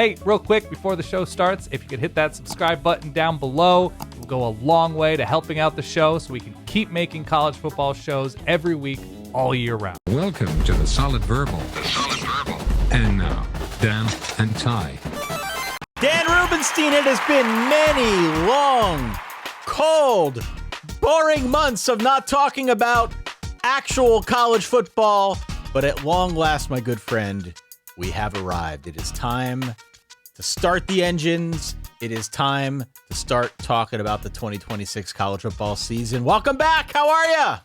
Hey, real quick, before the show starts, if you could hit that subscribe button down below, it will go a long way to helping out the show so we can keep making college football shows every week, all year round. Welcome to the Solid Verbal. And now, Dan and Ty. Dan Rubenstein, it has been many long, cold, boring months of not talking about actual college football, but at long last, my good friend, we have arrived. It is time to start the engines. It is time to start talking about the 2026 college football season. Welcome back. How are you?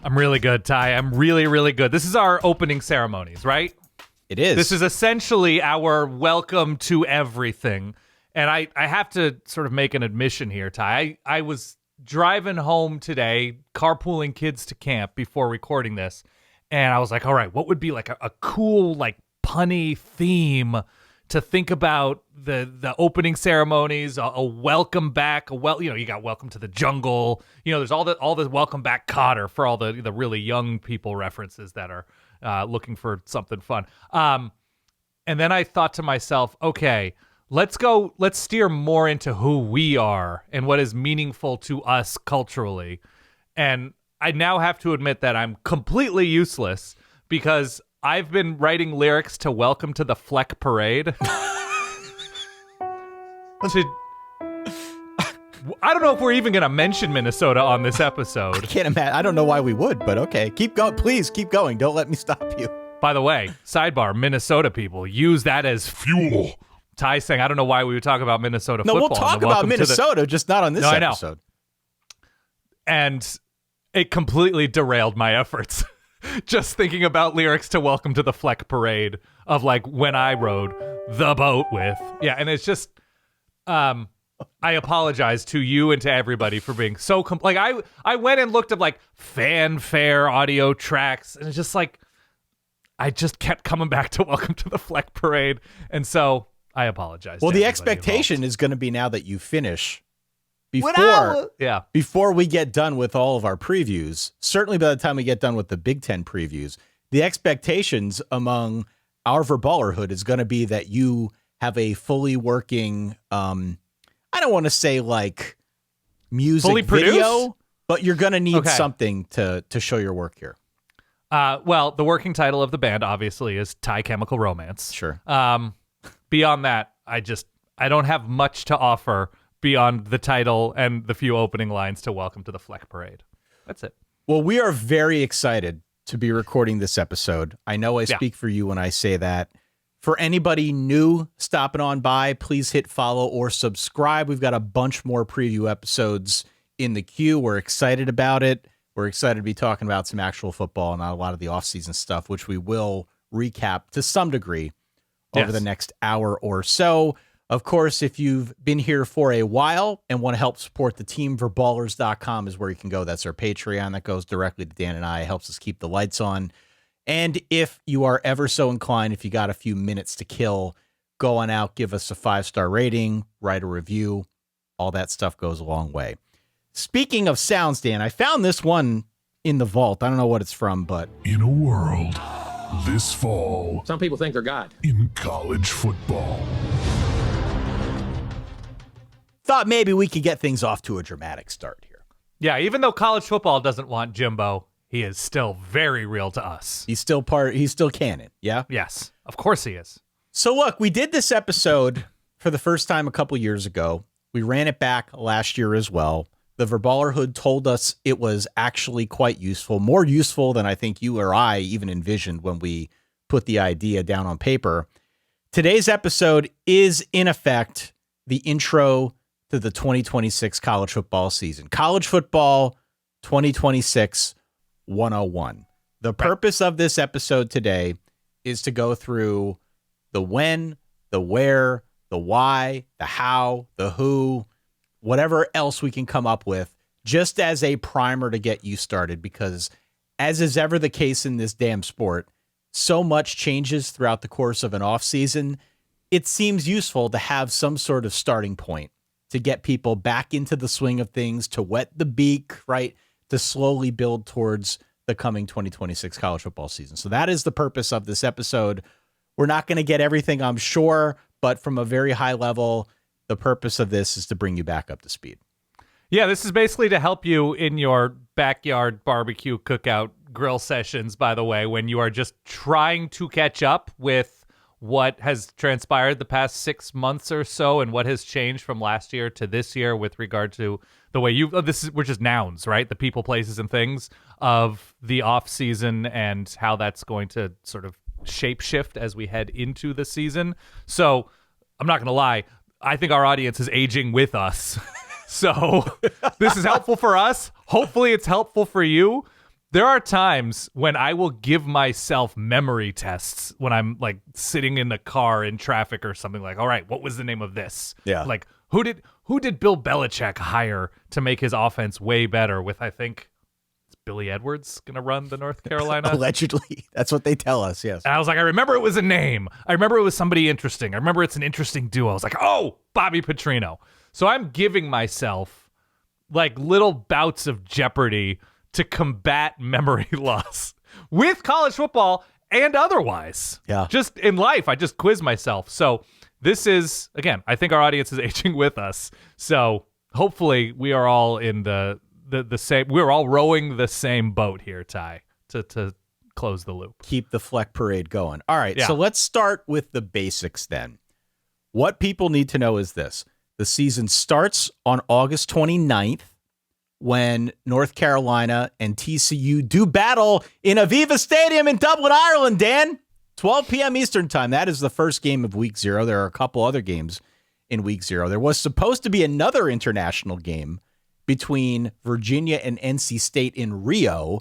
I'm really good, Ty. I'm really, really good. This is our opening ceremonies, right? It is. This is essentially our welcome to everything. And I have to sort of make an admission here, Ty. I was driving home today, carpooling kids to camp before recording this. And I was like, all right, what would be like a cool, like, punny theme to think about the opening ceremonies, a welcome back, you got welcome to the jungle, there's all the welcome back Cotter for all the really young people references that are looking for something fun. And then I thought to myself, okay, let's steer more into who we are and what is meaningful to us culturally. And I now have to admit that I'm completely useless because I've been writing lyrics to Welcome to the Fleck Parade. I don't know if we're even going to mention Minnesota on this episode. I can't imagine. I don't know why we would, but okay. Keep going. Please keep going. Don't let me stop you. By the way, sidebar, Minnesota people, use that as fuel. Ty saying, I don't know why we would talk about Minnesota football. No, we'll talk about Minnesota, just not on this episode. And it completely derailed my efforts. Just thinking about lyrics to Welcome to the Fleck Parade of like when I rode the boat with. Yeah, and it's just, I apologize to you and to everybody for being so, I went and looked at like fanfare audio tracks and it's just like, I just kept coming back to Welcome to the Fleck Parade. And so I apologize. Well, the expectation is going to be now that you finish before we get done with all of our previews, certainly by the time we get done with the Big Ten previews, the expectations among our Verballerhood is going to be that you have a fully working, I don't want to say like music fully video, produced? but you're going to need something to show your work here. Well, the working title of the band obviously is Thai Chemical Romance. Sure. Beyond that, I don't have much to offer beyond the title and the few opening lines to Welcome to the Fleck Parade. That's it. Well, we are very excited to be recording this episode. I know I speak for you when I say that. For anybody new stopping on by, please hit follow or subscribe. We've got a bunch more preview episodes in the queue. We're excited about it. We're excited to be talking about some actual football and not a lot of the offseason stuff, which we will recap to some degree over the next hour or so. Of course, if you've been here for a while and want to help support the team, verballers.com is where you can go. That's our Patreon that goes directly to Dan and I. It helps us keep the lights on. And if you are ever so inclined, if you got a few minutes to kill, go on out, give us a 5-star rating, write a review. All that stuff goes a long way. Speaking of sounds, Dan, I found this one in the vault. I don't know what it's from, but... In a world this fall... Some people think they're God. In college football... Thought maybe we could get things off to a dramatic start here. Yeah, even though college football doesn't want Jimbo, he is still very real to us. He's still canon, yeah? Yes, of course he is. So look, we did this episode for the first time a couple years ago. We ran it back last year as well. The Verballerhood told us it was actually quite useful, more useful than I think you or I even envisioned when we put the idea down on paper. Today's episode is, in effect, the intro to the 2026 college football season. College football 2026 101. The purpose of this episode today is to go through the when, the where, the why, the how, the who, whatever else we can come up with, just as a primer to get you started, because as is ever the case in this damn sport, so much changes throughout the course of an off season. It seems useful to have some sort of starting point to get people back into the swing of things, to wet the beak, right? To slowly build towards the coming 2026 college football season. So that is the purpose of this episode. We're not going to get everything, I'm sure, but from a very high level, the purpose of this is to bring you back up to speed. Yeah, this is basically to help you in your backyard barbecue cookout grill sessions, by the way, when you are just trying to catch up with what has transpired the past 6 months or so and what has changed from last year to this year with regard to the way we're just nouns, right? The people, places, and things of the off season and how that's going to sort of shape shift as we head into the season. So I'm not going to lie. I think our audience is aging with us. So this is helpful for us. Hopefully it's helpful for you. There are times when I will give myself memory tests when I'm like sitting in the car in traffic or something, like, all right, what was the name of this? Yeah. Like who did Bill Belichick hire to make his offense way better with, I think, is Billy Edwards going to run the North Carolina? Allegedly. That's what they tell us, yes. And I was like, I remember it was a name. I remember it was somebody interesting. I remember it's an interesting duo. I was like, oh, Bobby Petrino. So I'm giving myself like little bouts of Jeopardy to combat memory loss with college football and otherwise. Yeah. Just in life, I just quiz myself. So this is, again, I think our audience is aging with us. So hopefully we are all in the same, we're all rowing the same boat here, Ty, to close the loop. Keep the Fleck parade going. All right, Yeah. So let's start with the basics then. What people need to know is this. The season starts on August 29th when North Carolina and TCU do battle in Aviva Stadium in Dublin, Ireland, Dan. 12 p.m. Eastern time. That is the first game of week 0. There are a couple other games in week 0. There was supposed to be another international game between Virginia and NC State in Rio,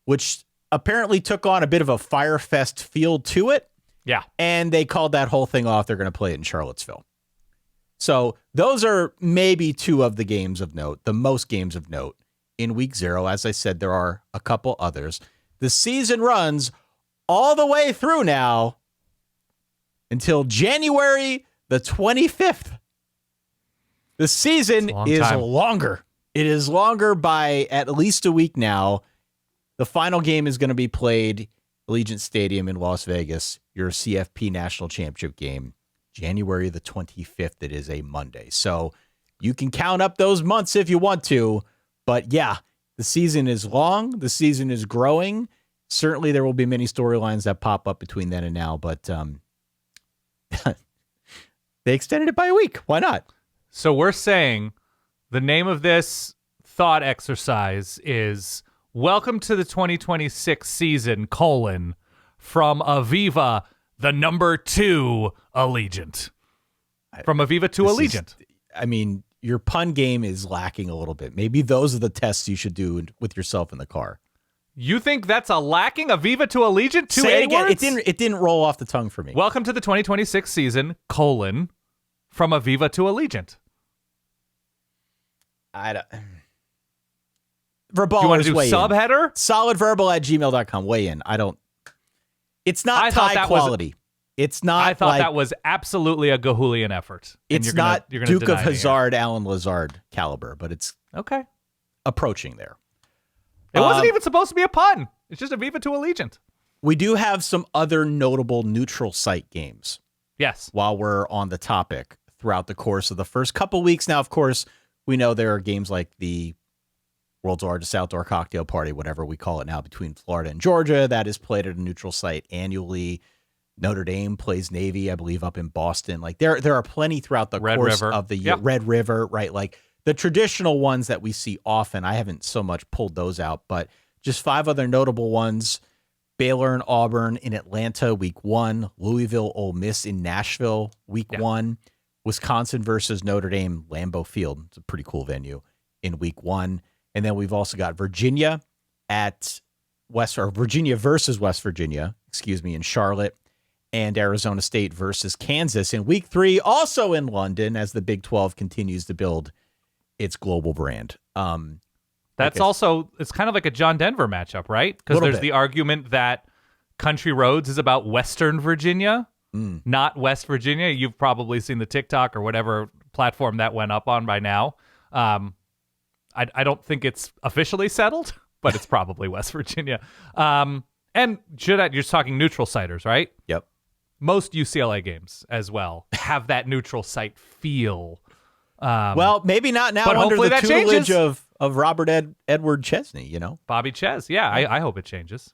which apparently took on a bit of a Firefest feel to it. Yeah. And they called that whole thing off. They're going to play it in Charlottesville. So those are maybe 2 of the games of note, the most games of note in week 0. As I said, there are a couple others. The season runs all the way through now until January the 25th. The season is longer. It is longer by at least a week now. The final game is going to be played Allegiant Stadium in Las Vegas, your CFP National Championship game. January the 25th. It is a Monday. So you can count up those months if you want to. But yeah, the season is long. The season is growing. Certainly there will be many storylines that pop up between then and now. But they extended it by a week. Why not? So we're saying the name of this thought exercise is Welcome to the 2026 season, from Aviva, the number 2 Allegiant. From Aviva to Allegiant. Your pun game is lacking a little bit. Maybe those are the tests you should do with yourself in the car. You think that's a lacking? Aviva to Allegiant? 2 Say it again. A-words? It didn't roll off the tongue for me. Welcome to the 2026 season, from Aviva to Allegiant. I don't... You want to do subheader? Solidverbal@gmail.com. Weigh in. It's not high quality. It's not. I thought that was absolutely a Gahulian effort. It's not Duke of Hazzard, Alan Lazard caliber, but it's okay. Approaching there. It wasn't even supposed to be a pun. It's just Aviva to Allegiant. We do have some other notable neutral site games. Yes. While we're on the topic throughout the course of the first couple weeks. Now, of course, we know there are games like the World's Largest Outdoor Cocktail Party, whatever we call it now, between Florida and Georgia. That is played at a neutral site annually. Notre Dame plays Navy, I believe, up in Boston. Like there are plenty throughout the course of the year. Yep. Red River, right? Like the traditional ones that we see often. I haven't so much pulled those out, but just 5 other notable ones. Baylor and Auburn in Atlanta, week 1. Louisville, Ole Miss in Nashville, week 1. Wisconsin versus Notre Dame, Lambeau Field. It's a pretty cool venue in week 1. And then we've also got Virginia Virginia versus West Virginia, in Charlotte, and Arizona State versus Kansas in week 3, also in London, as the Big 12 continues to build its global brand. It's kind of like a John Denver matchup, right? Because there's the argument that Country Roads is about Western Virginia, not West Virginia. You've probably seen the TikTok or whatever platform that went up on by now. I don't think it's officially settled, but it's probably West Virginia. And you're talking neutral ciders, right? Yep. most UCLA games as well have that neutral site feel. Well, maybe not now but under hopefully the that tutelage changes. of Robert Edward Chesney, you know? Bobby Ches. Yeah, I hope it changes.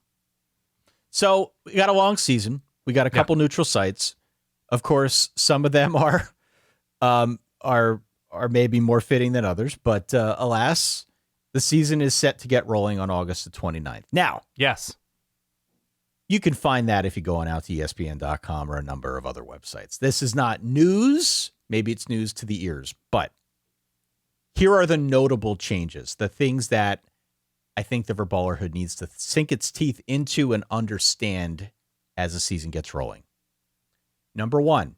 So we got a long season. We got a couple neutral sites. Of course, some of them are maybe more fitting than others, but alas, the season is set to get rolling on August the 29th. Now, yes, you can find that if you go on out to ESPN.com or a number of other websites. This is not news. Maybe it's news to the ears, but here are the notable changes, the things that I think the Verballerhood needs to sink its teeth into and understand as the season gets rolling. Number one,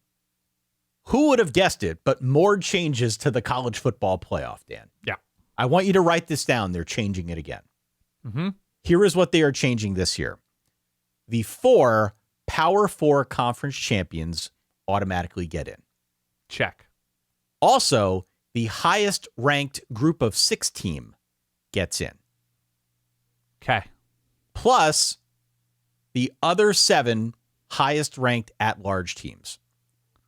who would have guessed it, but more changes to the college football playoff, Dan. Yeah. I want you to write this down. They're changing it again. Mm-hmm. Here is what they are changing this year. The 4 Power 4 conference champions automatically get in. Check. Also, the highest ranked group of 6 team gets in. Okay. Plus, the other 7 highest ranked at-large teams.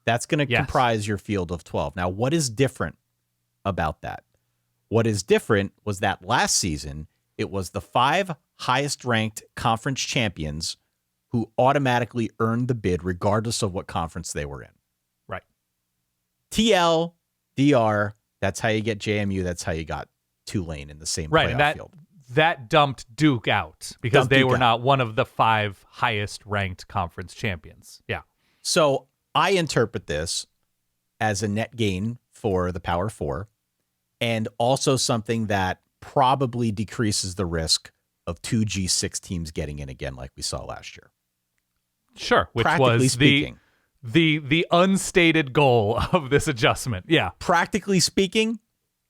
That's going to comprise your field of 12. Now, what is different about that? What is different was that last season, it was the 5 highest ranked conference champions who automatically earned the bid regardless of what conference they were in. Right. TL, DR, that's how you get JMU. That's how you got Tulane in the same playoff field. That dumped Duke out because they were not one of the 5 highest ranked conference champions. Yeah. So I interpret this as a net gain for the Power 4 and also something that probably decreases the risk of 2 G6 teams getting in again like we saw last year. Sure, which was the unstated goal of this adjustment. Yeah. Practically speaking,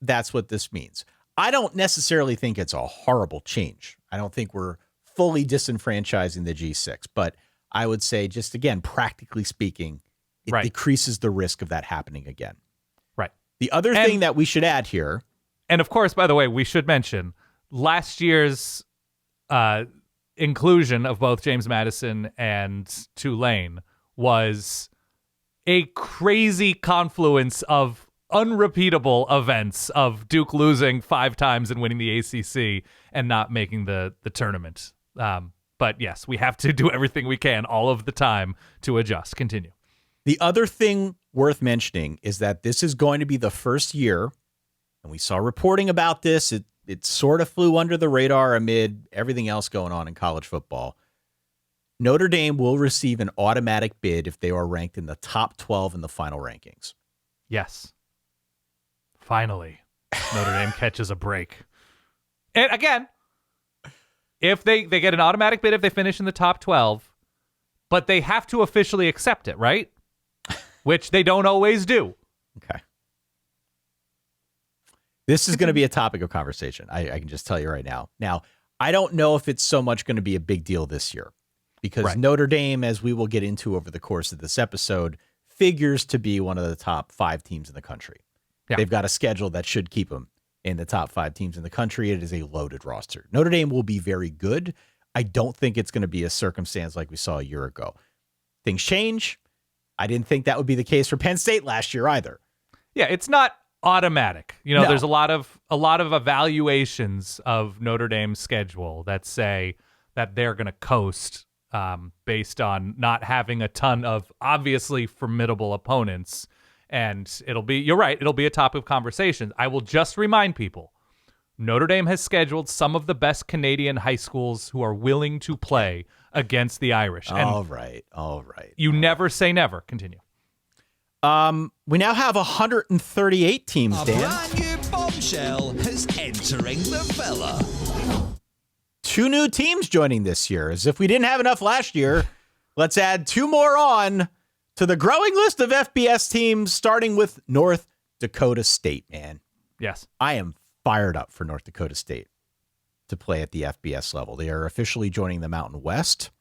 that's what this means. I don't necessarily think it's a horrible change. I don't think we're fully disenfranchising the G6, but I would say just again, practically speaking, it decreases the risk of that happening again. Right. The other thing that we should add here. And of course, by the way, we should mention last year's inclusion of both James Madison and Tulane was a crazy confluence of unrepeatable events of Duke losing 5 times and winning the ACC and not making the tournament. But yes, we have to do everything we can all of the time to adjust. Continue. The other thing worth mentioning is that this is going to be the first year, and we saw reporting about this. It sort of flew under the radar amid everything else going on in college football. Notre Dame will receive an automatic bid if they are ranked in the top 12 in the final rankings. Yes. Finally, Notre Dame catches a break. And again, if they get an automatic bid if they finish in the top 12, but they have to officially accept it, right? Which they don't always do. Okay. This is going to be a topic of conversation. I can just tell you right now. Now, I don't know if it's so much going to be a big deal this year because Notre Dame, as we will get into over the course of this episode, figures to be one of the top 5 teams in the country. Yeah. They've got a schedule that should keep them in the top 5 teams in the country. It is a loaded roster. Notre Dame will be very good. I don't think it's going to be a circumstance like we saw a year ago. Things change. I didn't think that would be the case for Penn State last year either. Yeah, it's not automatic. You know, there's a lot of evaluations of Notre Dame's schedule that say that they're going to coast based on not having a ton of obviously formidable opponents. And you're right, it'll be a topic of conversation. I will just remind people, Notre Dame has scheduled some of the best Canadian high schools who are willing to play against the Irish. And all right. You never say never. Continue. We now have 138 teams, Dan. A brand new bombshell is entering the fella. 2 new teams joining this year. As if we didn't have enough last year, let's add 2 more on to the growing list of FBS teams, starting with North Dakota State, man. Yes. I am fired up for North Dakota State to play at the FBS level. They are officially joining the Mountain West.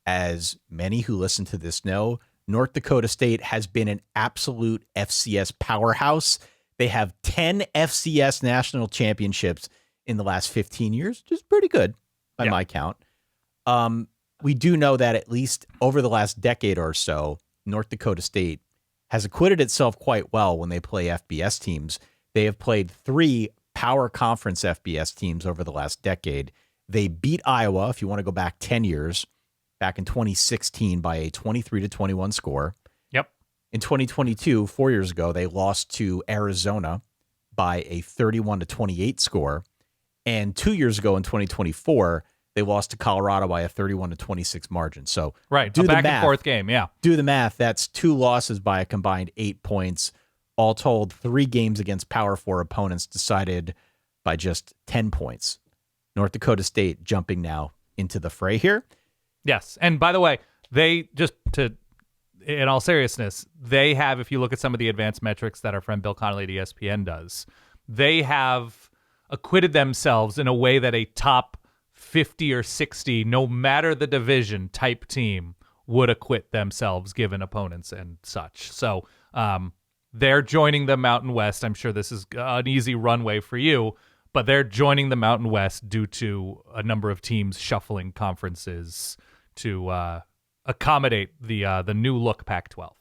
As many who listen to this know, North Dakota State has been an absolute FCS powerhouse. They have 10 FCS national championships in the last 15 years, which is pretty good by my count. we do know that at least over the last decade or so, North Dakota State has acquitted itself quite well when they play FBS teams. They have played 3 power conference FBS teams over the last decade. They beat Iowa, if you want to go back 10 years, back in 2016 by a 23-21 score. Yep. In 2022, 4 years ago, they lost to Arizona by a 31-28 score. And 2 years ago in 2024, they lost to Colorado by a 31-26 margin. So right, do a the back math. and forth game, yeah. Do the math. That's 2 losses by a combined 8 points. All told, 3 games against Power 4 opponents decided by just 10 points. North Dakota State jumping now into the fray here. Yes, and by the way, they in all seriousness, they have, if you look at some of the advanced metrics that our friend Bill Connolly at ESPN does, they have acquitted themselves in a way that a top 50 or 60, no matter the division type team would acquit themselves given opponents and such. So they're joining the Mountain West. I'm sure this is an easy runway for you, but they're joining the Mountain West due to a number of teams shuffling conferences to accommodate the new look Pac-12.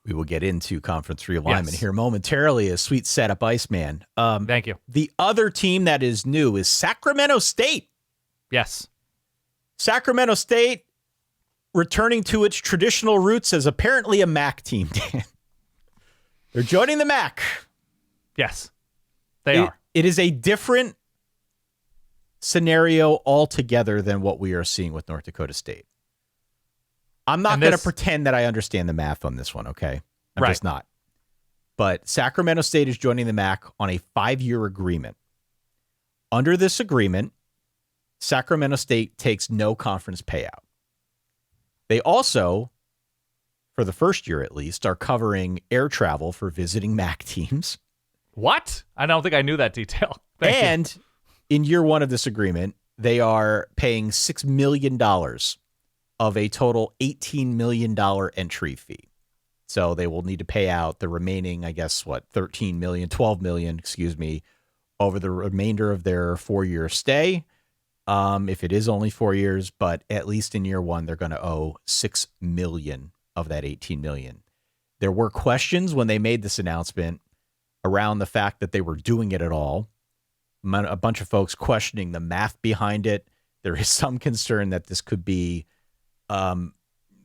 We will get into conference realignment here momentarily as Sweet Setup Iceman. Thank you. The other team that is new is Sacramento State. Yes. Sacramento State returning to its traditional roots as apparently a MAC team, Dan. They're joining the MAC. Yes, they are. It is a different scenario altogether than what we are seeing with North Dakota State. I'm not going to pretend that I understand the math on this one, okay? I'm just not. But Sacramento State is joining the MAC on a 5-year agreement. Under this agreement, Sacramento State takes no conference payout. They also, for the first year at least, are covering air travel for visiting MAC teams. What? I don't think I knew that detail. Thank you. In year 1 of this agreement, they are paying $6 million of a total $18 million entry fee. So they will need to pay out the remaining, I guess, $12 million, over the remainder of their 4-year stay. If it is only 4 years, but at least in year 1, they're going to owe $6 million of that $18 million. There were questions when they made this announcement around the fact that they were doing it at all. A bunch of folks questioning the math behind it. There is some concern that this could be,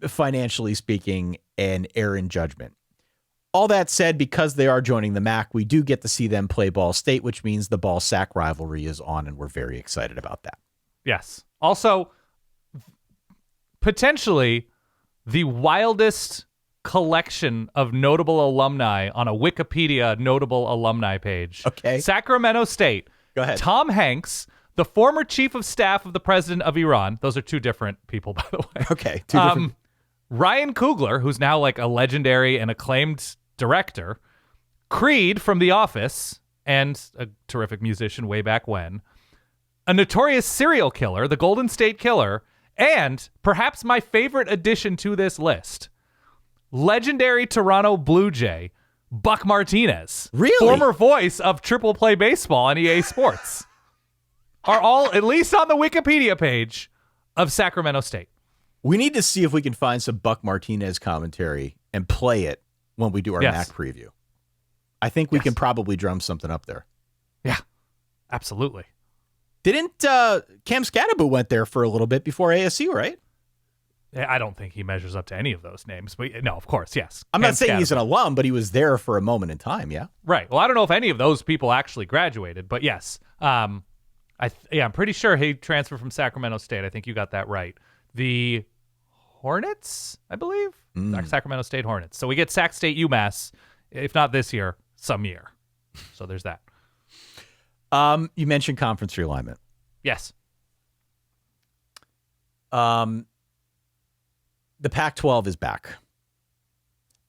financially speaking, an error in judgment. All that said, because they are joining the MAC, we do get to see them play Ball State, which means the Ball-Sac rivalry is on, and we're very excited about that. Yes. Also, potentially the wildest collection of notable alumni on a Wikipedia notable alumni page. Okay. Sacramento State. Go ahead. Tom Hanks, the former chief of staff of the president of Iran. Those are 2 different people, by the way. Okay. 2 different. Ryan Coogler, who's now like a legendary and acclaimed director. Creed from The Office, and a terrific musician way back when. A notorious serial killer, the Golden State Killer, and perhaps my favorite addition to this list, legendary Toronto Blue Jay, Buck Martinez. Really? Former voice of Triple Play Baseball on EA Sports. Are all, at least on the Wikipedia page, of Sacramento State. We need to see if we can find some Buck Martinez commentary and play it when we do our MAC preview. I think we can probably drum something up there. Yeah, absolutely. Didn't Cam Scadaboo went there for a little bit before ASU, right? I don't think he measures up to any of those names, but no, of course, yes. I'm not saying he's an alum, but he was there for a moment in time, yeah? Right. Well, I don't know if any of those people actually graduated, but yes. I'm pretty sure he transferred from Sacramento State. I think you got that right. The Hornets, I believe? Sacramento State Hornets. So we get Sac State UMass, if not this year, some year. So there's that. You mentioned conference realignment. Yes. The Pac-12 is back.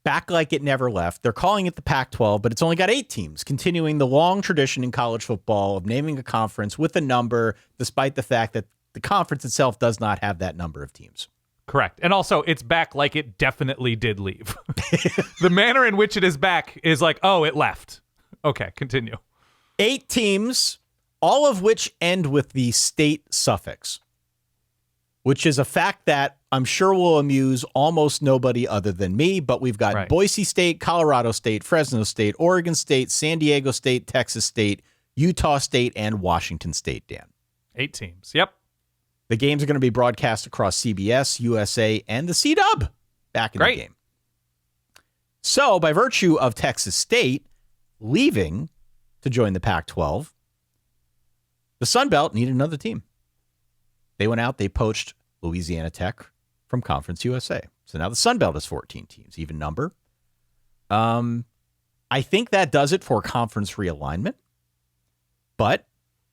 Back like it never left. They're calling it the Pac-12, but it's only got 8 teams, continuing the long tradition in college football of naming a conference with a number, despite the fact that the conference itself does not have that number of teams. Correct. And also, it's back like it definitely did leave. The manner in which it is back is like, oh, it left. Okay, continue. 8 teams, all of which end with the state suffix. which is a fact that I'm sure will amuse almost nobody other than me. But we've got Right. Boise State, Colorado State, Fresno State, Oregon State, San Diego State, Texas State, Utah State, and Washington State, Dan. 8 teams. Yep. The games are going to be broadcast across CBS, USA, and the C-Dub back in Great. the game. So, by virtue of Texas State leaving to join the Pac-12, the Sun Belt needed another team. They went out, they poached Louisiana Tech from Conference USA. So now the Sun Belt is 14 teams, even number. I think that does it for conference realignment. But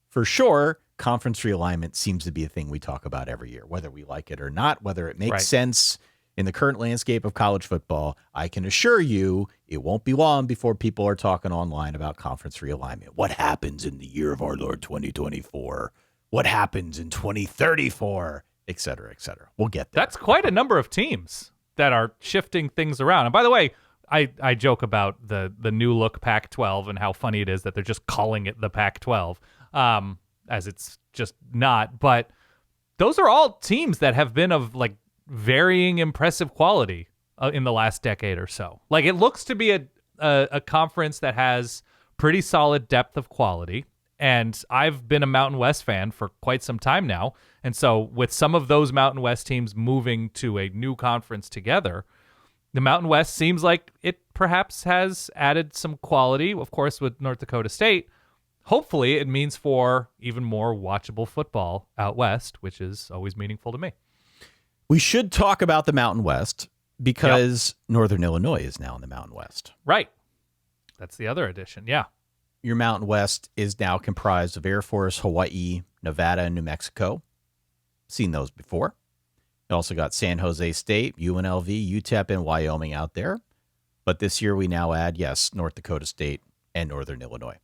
for sure, conference realignment seems to be a thing we talk about every year, whether we like it or not, whether it makes Right. sense in the current landscape of college football. I can assure you it won't be long before people are talking online about conference realignment. What happens in the year of our Lord 2024? What happens in 2034? Et cetera, et cetera. We'll get there. That's quite a number of teams that are shifting things around. And by the way, I joke about the new look Pac-12 and how funny it is that they're just calling it the Pac-12, as it's just not. But those are all teams that have been of like varying impressive quality in the last decade or so. Like it looks to be a conference that has pretty solid depth of quality. And I've been a Mountain West fan for quite some time now. And so with some of those Mountain West teams moving to a new conference together, the Mountain West seems like it perhaps has added some quality. Of course, with North Dakota State, hopefully it means for even more watchable football out west, which is always meaningful to me. We should talk about the Mountain West because Northern Illinois is now in the Mountain West. Right. That's the other addition. Yeah. Your Mountain West is now comprised of Air Force, Hawaii, Nevada, and New Mexico. Seen those before. You also got San Jose State, UNLV, UTEP, and Wyoming out there. But this year we now add, yes, North Dakota State and Northern Illinois.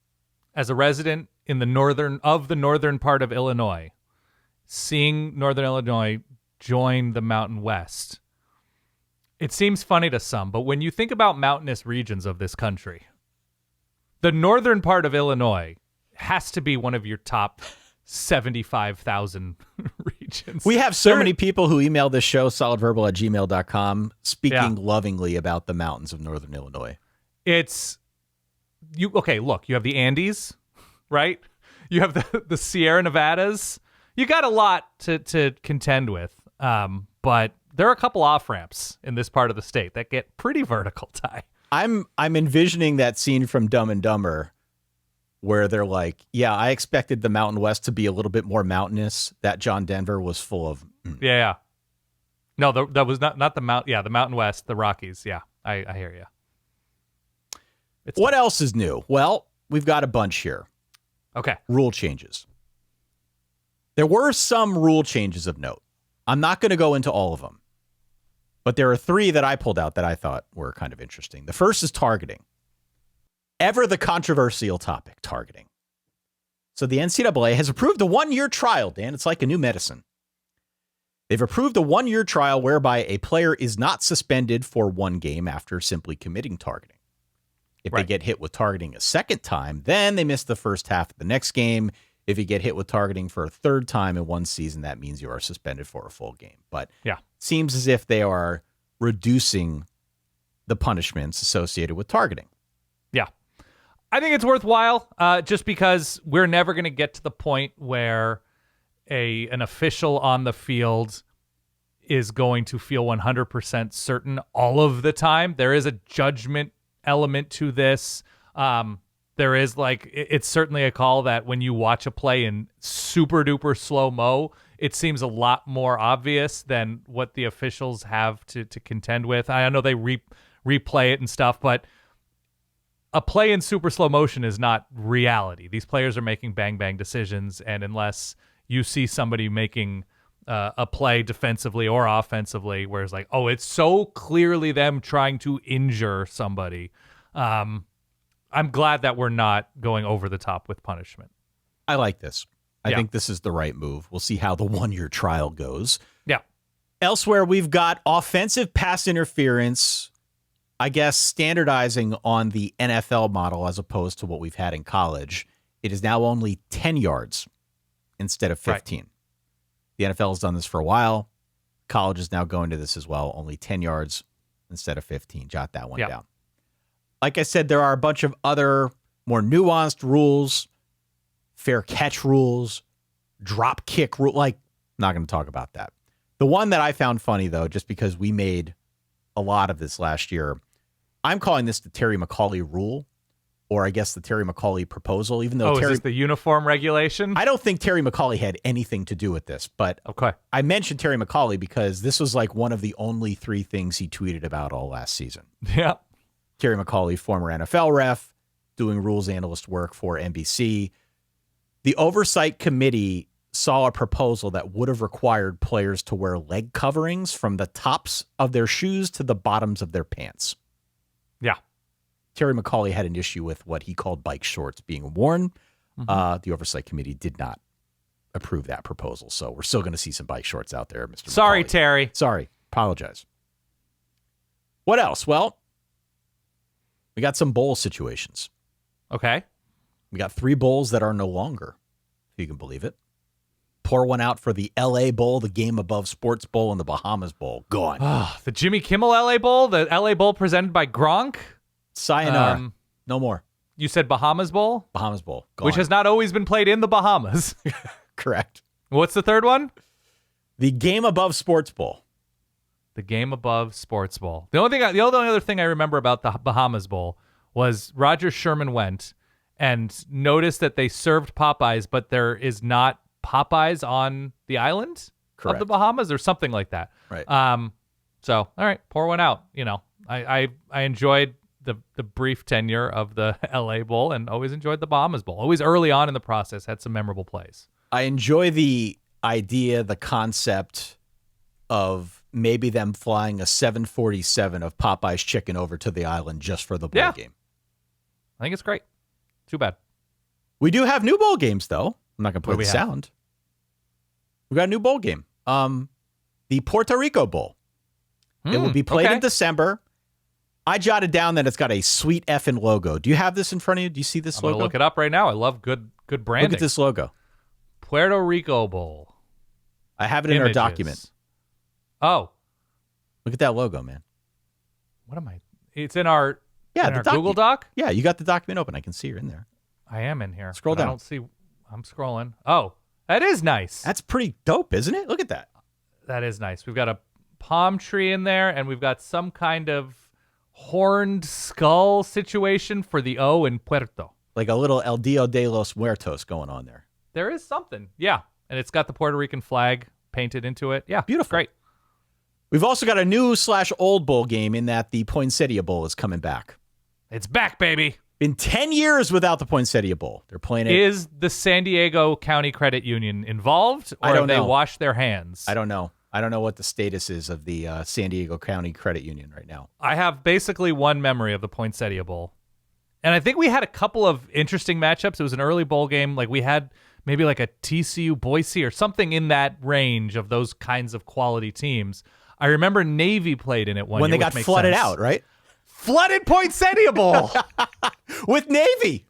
As a resident in the northern part of Illinois, seeing Northern Illinois join the Mountain West, it seems funny to some, but when you think about mountainous regions of this country, the northern part of Illinois has to be one of your top 75,000 regions. We have so many people who email this show, solidverbal@gmail.com, speaking lovingly about the mountains of Northern Illinois. It's you. Okay, look, you have the Andes, right? You have the Sierra Nevadas. You got a lot to contend with, but there are a couple off ramps in this part of the state that get pretty vertical, Ty. I'm envisioning that scene from Dumb and Dumber where they're like, yeah, I expected the Mountain West to be a little bit more mountainous. That John Denver was full of. Yeah. No, that was not the Mount. Yeah, the Mountain West, the Rockies. Yeah, I hear you. What else is new? Well, we've got a bunch here. Okay. Rule changes. There were some rule changes of note. I'm not going to go into all of them, but there are 3 that I pulled out that I thought were kind of interesting. The first is targeting. Ever the controversial topic, targeting. So the NCAA has approved a 1-year trial, Dan. It's like a new medicine. They've approved a 1-year trial whereby a player is not suspended for 1 game after simply committing targeting. If they get hit with targeting a second time, then they miss the first half of the next game. If you get hit with targeting for a 3rd time in 1 season, that means you are suspended for a full game. But it seems as if they are reducing the punishments associated with targeting. Yeah. I think it's worthwhile just because we're never going to get to the point where an official on the field is going to feel 100% certain all of the time. There is a judgment element to this. There is it's certainly a call that when you watch a play in super duper slow-mo, it seems a lot more obvious than what the officials have to contend with. I know they replay it and stuff, but a play in super slow motion is not reality. These players are making bang decisions, and unless you see somebody making a play defensively or offensively where it's like, oh, it's so clearly them trying to injure somebody, I'm glad that we're not going over the top with punishment. I like this. I think this is the right move. We'll see how the 1-year trial goes. Yeah. Elsewhere, we've got offensive pass interference, I guess, standardizing on the NFL model as opposed to what we've had in college. It is now only 10 yards instead of 15. The NFL has done this for a while. College is now going to this as well. Only 10 yards instead of 15. Jot that one down. Like I said, there are a bunch of other more nuanced rules, fair catch rules, drop kick rule. Like, not going to talk about that. The one that I found funny, though, just because we made a lot of this last year, I'm calling this the Terry McAulay rule, or I guess the Terry McAulay proposal, even though is this the uniform regulation? I don't think Terry McAulay had anything to do with this, but okay. I mentioned Terry McAulay because this was like one of the only 3 things he tweeted about all last season. Yeah. Terry McAulay, former NFL ref, doing rules analyst work for NBC. The oversight committee saw a proposal that would have required players to wear leg coverings from the tops of their shoes to the bottoms of their pants. Yeah. Terry McAulay had an issue with what he called bike shorts being worn. The oversight committee did not approve that proposal. So we're still going to see some bike shorts out there, Mr. Sorry, McAulay. Terry. Sorry. Apologize. What else? Well, we got some bowl situations. Okay. We got 3 bowls that are no longer, if you can believe it. Pour one out for the LA Bowl, the Game Above Sports Bowl, and the Bahamas Bowl. Gone. The Jimmy Kimmel LA Bowl, the LA Bowl presented by Gronk. Sayonara. No more. You said Bahamas Bowl? Bahamas Bowl. Gone. Which has not always been played in the Bahamas. Correct. What's the third one? The Game Above Sports Bowl. The Game Above Sports Bowl. The only other thing I remember about the Bahamas Bowl was Roger Sherman went and noticed that they served Popeyes, but there is not Popeyes on the island of the Bahamas or something like that. Right. So, all right, pour one out. You know, I enjoyed the brief tenure of the LA Bowl and always enjoyed the Bahamas Bowl. Always early on in the process had some memorable plays. I enjoy the idea, the concept of maybe them flying a 747 of Popeye's chicken over to the island just for the bowl game. I think it's great. Too bad. We do have new bowl games, though. I'm not going to play the sound. We got a new bowl game. The Puerto Rico Bowl. It will be played in December. I jotted down that it's got a sweet effing logo. Do you have this in front of you? Do you see this logo? I'm going to look it up right now. I love good branding. Look at this logo. Puerto Rico Bowl. I have it in our document. Oh. Look at that logo, man. What am I? It's in our, our Google Doc? Yeah, you got the document open. I can see you're in there. I am in here. Scroll down. I don't see. I'm scrolling. Oh, that is nice. That's pretty dope, isn't it? Look at that. That is nice. We've got a palm tree in there, and we've got some kind of horned skull situation for the O in Puerto. Like a little El Dia de los Muertos going on there. There is something. Yeah. And it's got the Puerto Rican flag painted into it. Yeah. Beautiful. Great. We've also got a new/old bowl game in that the Poinsettia Bowl is coming back. It's back, baby. Been 10 years without the Poinsettia Bowl. They're playing it. Is the San Diego County Credit Union involved, or have they washed their hands? I don't know. I don't know what the status is of the San Diego County Credit Union right now. I have basically one memory of the Poinsettia Bowl. And I think we had a couple of interesting matchups. It was an early bowl game. Like we had maybe like a TCU Boise or something in that range of those kinds of quality teams. I remember Navy played in it one year. When they got flooded out, right? Flooded Poinsettia Bowl. With Navy.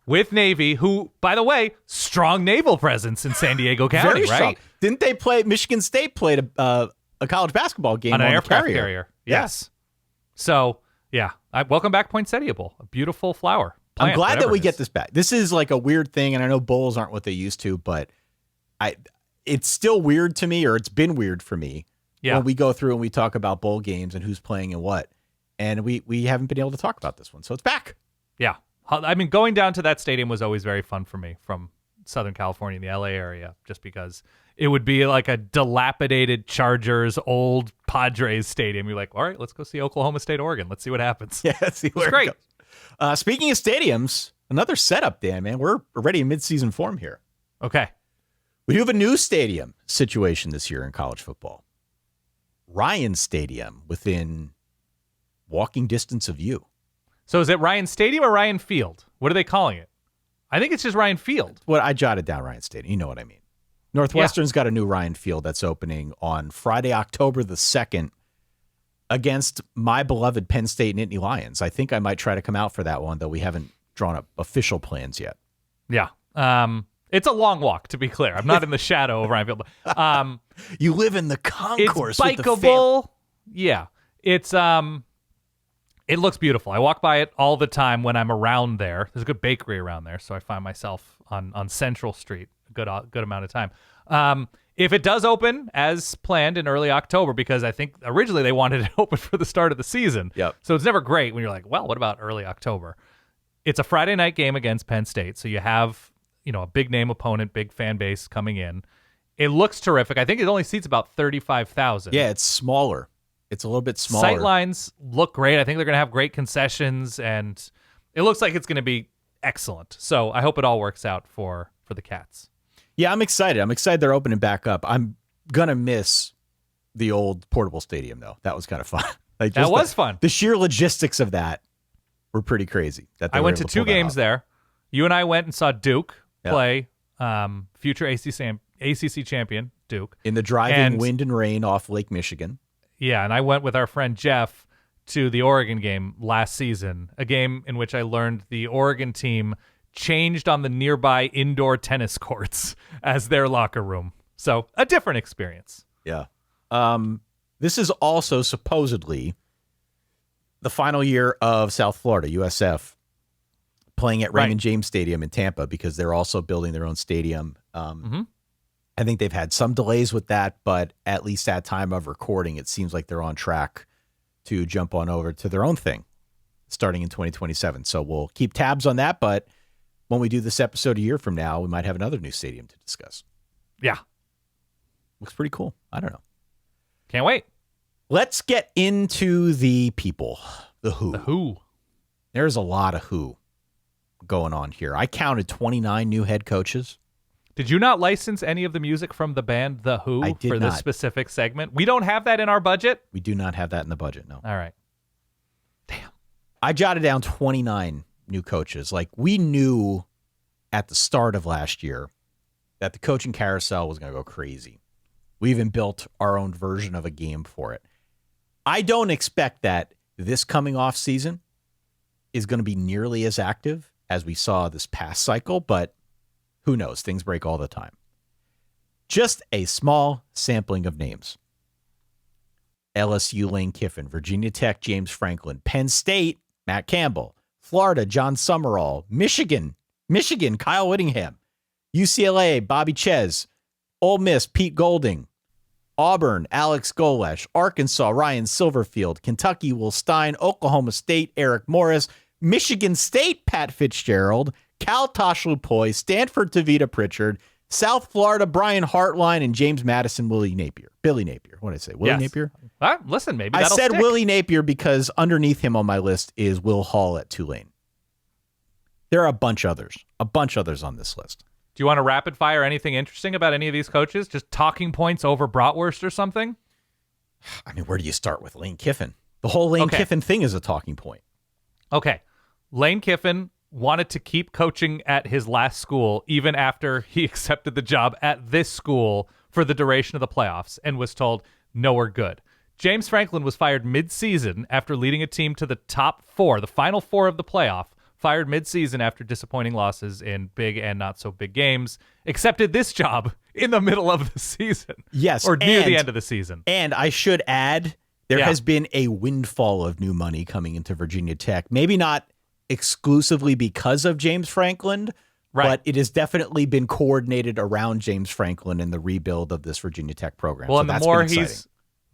With Navy, who, by the way, strong naval presence in San Diego County, Very right? strong. Didn't they play? Michigan State played a college basketball game on an aircraft carrier. carrier. Yes. So, yeah. Welcome back, Poinsettia Bowl. A beautiful flower. Plant, I'm glad that we it get is. this back. This is like a weird thing, and I know bowls aren't what they used to, but it's still weird to me, or it's been weird for me when we go through and we talk about bowl games and who's playing and what. And we haven't been able to talk about this one, so it's back. Yeah. I mean, going down to that stadium was always very fun for me from Southern California, the LA area, just because it would be like a dilapidated Chargers, old Padres stadium. You're like, all right, let's go see Oklahoma State, Oregon. Let's see what happens. Yeah, see where great. it goes. Speaking of stadiums, another setup, Dan, man. We're already in midseason form here. Okay. We do have a new stadium situation this year in college football. Ryan Stadium within walking distance of you. So is it Ryan Stadium or Ryan Field? What are they calling it? I think it's just Ryan Field. Well, I jotted down Ryan Stadium. You know what I mean. Northwestern's got a new Ryan Field that's opening on Friday, October the 2nd against my beloved Penn State Nittany Lions. I think I might try to come out for that one, though we haven't drawn up official plans yet. Yeah. It's a long walk, to be clear. I'm not in the shadow of Ryan Field. You live in the concourse. It's bikeable. Yeah. It looks beautiful. I walk by it all the time when I'm around there. There's a good bakery around there, so I find myself on Central Street a good amount of time. If it does open as planned in early October, because I think originally they wanted it open for the start of the season. Yep. So it's never great when you're like, well, what about early October? It's a Friday night game against Penn State, so you have, a big name opponent, big fan base coming in. It looks terrific. I think it only seats about 35,000. Yeah, it's smaller. It's a little bit smaller. Sightlines look great. I think they're going to have great concessions, and it looks like it's going to be excellent. So I hope it all works out for the Cats. Yeah, I'm excited. I'm excited they're opening back up. I'm going to miss the old portable stadium, though. That was kind of fun. That was fun. The sheer logistics of that were pretty crazy. I went to 2 games there. You and I went and saw Duke play future ACC champion Duke. In the driving wind and rain off Lake Michigan. Yeah, and I went with our friend Jeff to the Oregon game last season, a game in which I learned the Oregon team changed on the nearby indoor tennis courts as their locker room. So a different experience. Yeah. This is also supposedly the final year of South Florida, USF, playing at Raymond James Stadium in Tampa because they're also building their own stadium. I think they've had some delays with that, but at least at time of recording, it seems like they're on track to jump on over to their own thing starting in 2027. So we'll keep tabs on that, but when we do this episode a year from now, we might have another new stadium to discuss. Yeah. Looks pretty cool. I don't know. Can't wait. Let's get into the people, the who. The who. There's a lot of who going on here. I counted 29 new head coaches. Did you not license any of the music from the band The Who for this specific segment? We don't have that in our budget? We do not have that in the budget, no. All right. Damn. I jotted down 29 new coaches. Like, we knew at the start of last year that the coaching carousel was going to go crazy. We even built our own version of a game for it. I don't expect that this coming off season is going to be nearly as active as we saw this past cycle, but who knows? Things break all the time. Just a small sampling of names. LSU, Lane Kiffin. Virginia Tech, James Franklin. Penn State, Matt Campbell. Florida, John Summerall. Michigan, Kyle Whittingham. UCLA, Bobby Ches. Ole Miss, Pete Golding. Auburn, Alex Golesh. Arkansas, Ryan Silverfield. Kentucky, Will Stein. Oklahoma State, Eric Morris. Michigan State, Pat Fitzgerald. Cal Tosh Lupoy, Stanford Tavita Pritchard, South Florida Brian Hartline, and James Madison Billy Napier. What did I say? Willie Napier? Listen, maybe I that'll said stick. Willie Napier because underneath him on my list is Will Hall at Tulane. There are a bunch others on this list. Do you want to rapid fire anything interesting about any of these coaches? Just talking points over bratwurst or something? I mean, where do you start with Lane Kiffin? The whole Lane Kiffin thing is a talking point. Okay. Lane Kiffin wanted to keep coaching at his last school even after he accepted the job at this school for the duration of the playoffs and was told, no, we're good. James Franklin was fired mid-season after leading a team to the top 4, the final 4 of the playoff, fired mid-season after disappointing losses in big and not so big games, accepted this job in the middle of the season. Yes. Or near the end of the season. And I should add, there has been a windfall of new money coming into Virginia Tech. Maybe not exclusively because of James Franklin, but it has definitely been coordinated around James Franklin and the rebuild of this Virginia Tech program. Well, so and the more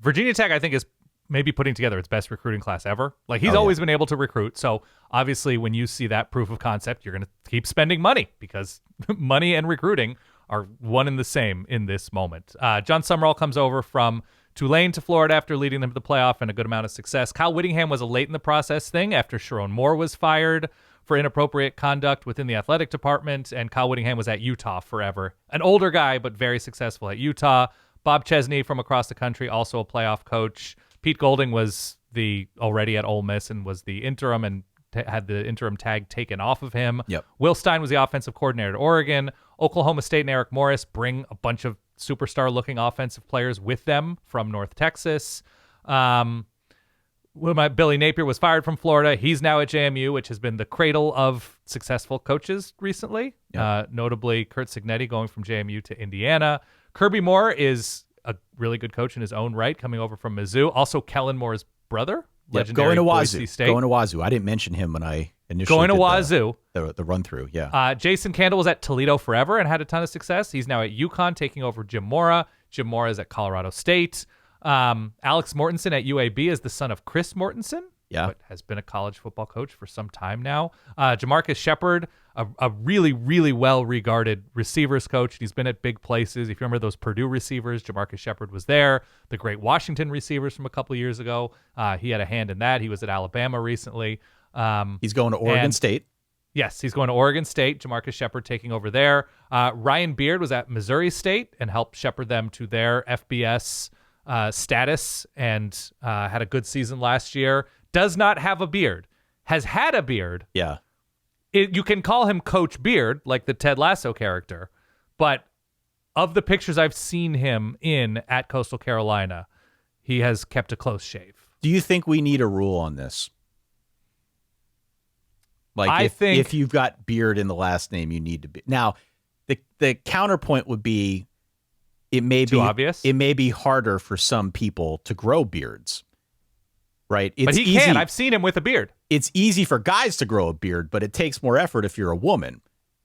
Virginia Tech, I think, is maybe putting together its best recruiting class ever. Like, he's always been able to recruit. So obviously, when you see that proof of concept, you're going to keep spending money because money and recruiting are one and the same in this moment. John Summerall comes over from Tulane to Florida after leading them to the playoff and a good amount of success. Kyle Whittingham was a late in the process thing after Sharon Moore was fired for inappropriate conduct within the athletic department, and Kyle Whittingham was at Utah forever. An older guy, but very successful at Utah. Bob Chesney from across the country, also a playoff coach. Pete Golding was already at Ole Miss and was the interim and had the interim tag taken off of him. Yep. Will Stein was the offensive coordinator at Oregon. Oklahoma State and Eric Morris bring a bunch of superstar-looking offensive players with them from North Texas. Billy Napier was fired from Florida. He's now at JMU, which has been the cradle of successful coaches recently. Notably, Kurt Cignetti going from JMU to Indiana. Kirby Moore is a really good coach in his own right, coming over from Mizzou. Also, Kellen Moore's brother, legendary going to Boise Wazoo. State. Going to Wazoo. I didn't mention him when I initially going to did Wazoo. The run through. Yeah. Jason Candle was at Toledo forever and had a ton of success. He's now at UConn, taking over Jim Mora. Jim Mora is at Colorado State. Alex Mortensen at UAB is the son of Chris Mortensen, but has been a college football coach for some time now. Jamarcus Shepard, a really, really well-regarded receivers coach. He's been at big places. If you remember those Purdue receivers, Jamarcus Shepard was there. The great Washington receivers from a couple of years ago, he had a hand in that. He was at Alabama recently. He's going to Oregon State. Yes, he's going to Oregon State. Jamarcus Shepard taking over there. Ryan Beard was at Missouri State and helped shepherd them to their FBS status and had a good season last year. Does not have a beard. Has had a beard. Yeah. You can call him Coach Beard, like the Ted Lasso character, but of the pictures I've seen him in at Coastal Carolina, he has kept a close shave. Do you think we need a rule on this? Like, I think if you've got Beard in the last name, you need to be. Now, the counterpoint would be it may too be obvious. It may be harder for some people to grow beards, right? But he easy. can. I've seen him with a beard. It's easy for guys to grow a beard, but it takes more effort if you're a woman,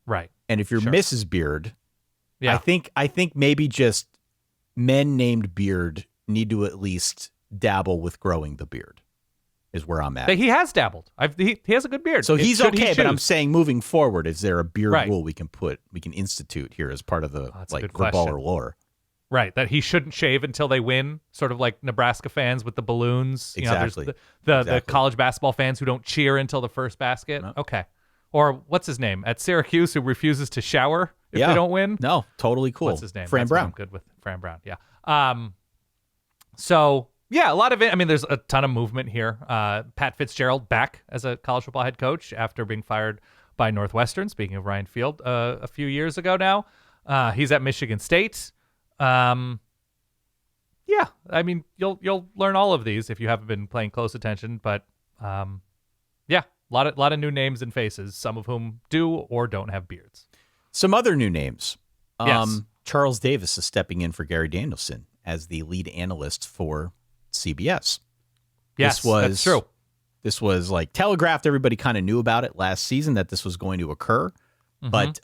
right? And if you're Mrs. Beard, yeah. I think maybe just men named Beard need to at least dabble with growing the beard. Is where I'm at. He has dabbled. He has a good beard. So he's okay, but I'm choose. saying moving forward, is there a beard Right. rule we can institute here as part of the that's a good footballer question. lore? Right, that he shouldn't shave until they win, sort of like Nebraska fans with the balloons. Exactly. You know, there's the college basketball fans who don't cheer until the first basket. No. Okay. Or what's his name? At Syracuse, who refuses to shower if they don't win? No, totally cool. What's his name? Fran That's what Brown. I'm good with Fran Brown, yeah. So, yeah, a lot of it. I mean, there's a ton of movement here. Pat Fitzgerald back as a college football head coach after being fired by Northwestern, speaking of Ryan Field, a few years ago now. He's at Michigan State. Yeah, I mean, you'll learn all of these if you haven't been paying close attention. But yeah, a lot of new names and faces, some of whom do or don't have beards. Some other new names. Yes. Charles Davis is stepping in for Gary Danielson as the lead analyst for CBS. Yes, that's true. This was like telegraphed. Everybody kind of knew about it last season that this was going to occur, but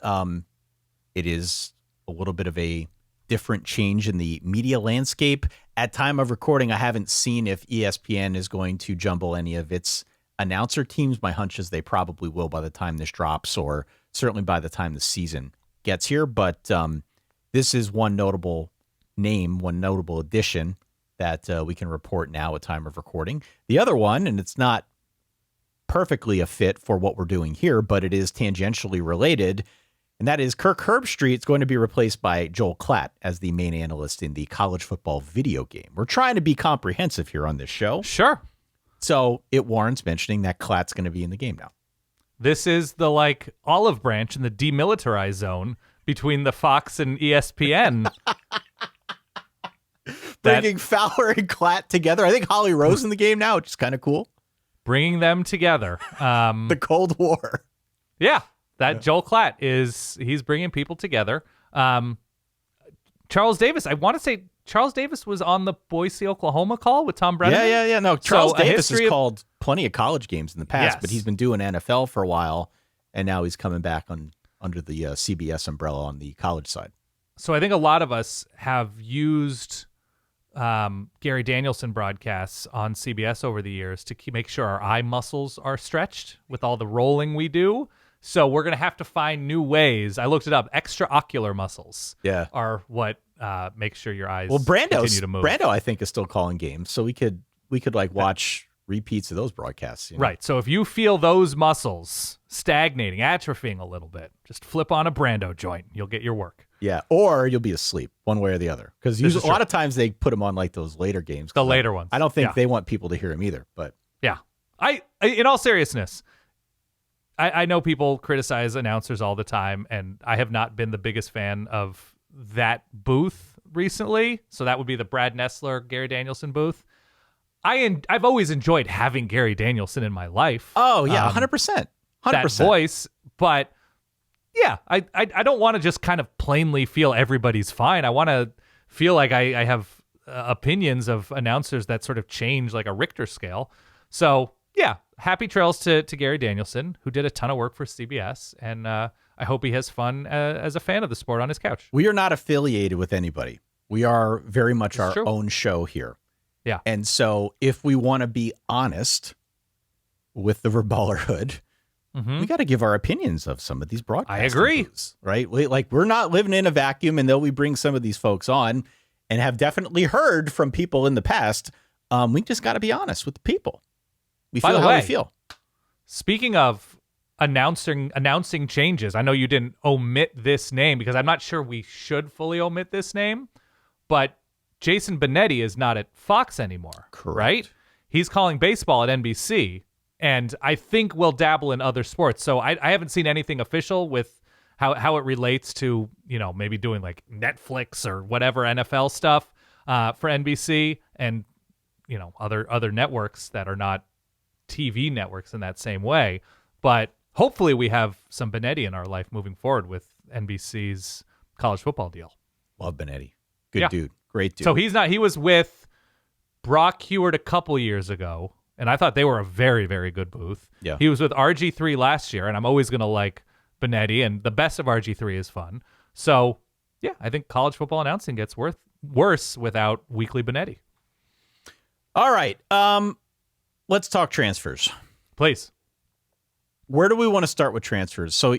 it is a little bit of a different change in the media landscape. At time of recording, I haven't seen if ESPN is going to jumble any of its announcer teams. My hunch is they probably will by the time this drops, or certainly by the time the season gets here. But this is one notable name, one notable addition that we can report now at time of recording. The other one, and it's not perfectly a fit for what we're doing here, but it is tangentially related, and that is Kirk Herbstreit is going to be replaced by Joel Klatt as the main analyst in the college football video game. We're trying to be comprehensive here on this show. Sure. So it warrants mentioning that Klatt's going to be in the game now. This is the olive branch in the demilitarized zone between the Fox and ESPN. Bringing Fowler and Klatt together. I think Holly Rose in the game now, which is kind of cool. Bringing them together. The Cold War. Yeah, Joel Klatt he's bringing people together. Charles Davis, I want to say Charles Davis was on the Boise, Oklahoma call with Tom Brennan. Yeah. No, Charles Davis has history of- called plenty of college games in the past, Yes. but he's been doing NFL for a while, and now he's coming back under the CBS umbrella on the college side. So I think a lot of us have used Gary Danielson broadcasts on CBS over the years to make sure our eye muscles are stretched with all the rolling we do. So we're going to have to find new ways. I looked it up. Extraocular muscles are what makes sure your eyes continue to move. Brando, I think, is still calling games, so we could watch repeats of those broadcasts. You know? Right. So if you feel those muscles stagnating, atrophying a little bit, just flip on a Brando joint. You'll get your work. Yeah, or you'll be asleep one way or the other. Because a lot of times they put them on those later games. The later ones. I don't think they want people to hear them either. But yeah, I in all seriousness, I know people criticize announcers all the time, and I have not been the biggest fan of that booth recently. So that would be the Brad Nessler, Gary Danielson booth. I've always enjoyed having Gary Danielson in my life. Oh yeah, 100%. That voice, but yeah, I don't want to just kind of plainly feel everybody's fine. I want to feel like I have opinions of announcers that sort of change like a Richter scale. So yeah, happy trails to Gary Danielson, who did a ton of work for CBS, and I hope he has fun as a fan of the sport on his couch. We are not affiliated with anybody. We are very much our own show here. Yeah. And so if we want to be honest with the Verballerhood, we got to give our opinions of some of these broadcasts. I agree. Right? We're not living in a vacuum, and though we bring some of these folks on and have definitely heard from people in the past, we just got to be honest with the people. We feel how we feel. Speaking of announcing changes, I know you didn't omit this name because I'm not sure we should fully omit this name, but Jason Benetti is not at Fox anymore. Correct. Right? He's calling baseball at NBC, and I think we'll dabble in other sports. So I haven't seen anything official with how it relates to, maybe doing like Netflix or whatever NFL stuff for NBC and, other networks that are not TV networks in that same way. But hopefully we have some Benetti in our life moving forward with NBC's college football deal. Love Benetti. Good dude. Great dude. So he was with Brock Heward a couple years ago, and I thought they were a very, very good booth. Yeah. He was with RG3 last year, and I'm always going to like Benetti, and the best of RG3 is fun. So, yeah, I think college football announcing gets worse without weekly Benetti. All right. Let's talk transfers. Please. Where do we want to start with transfers? So,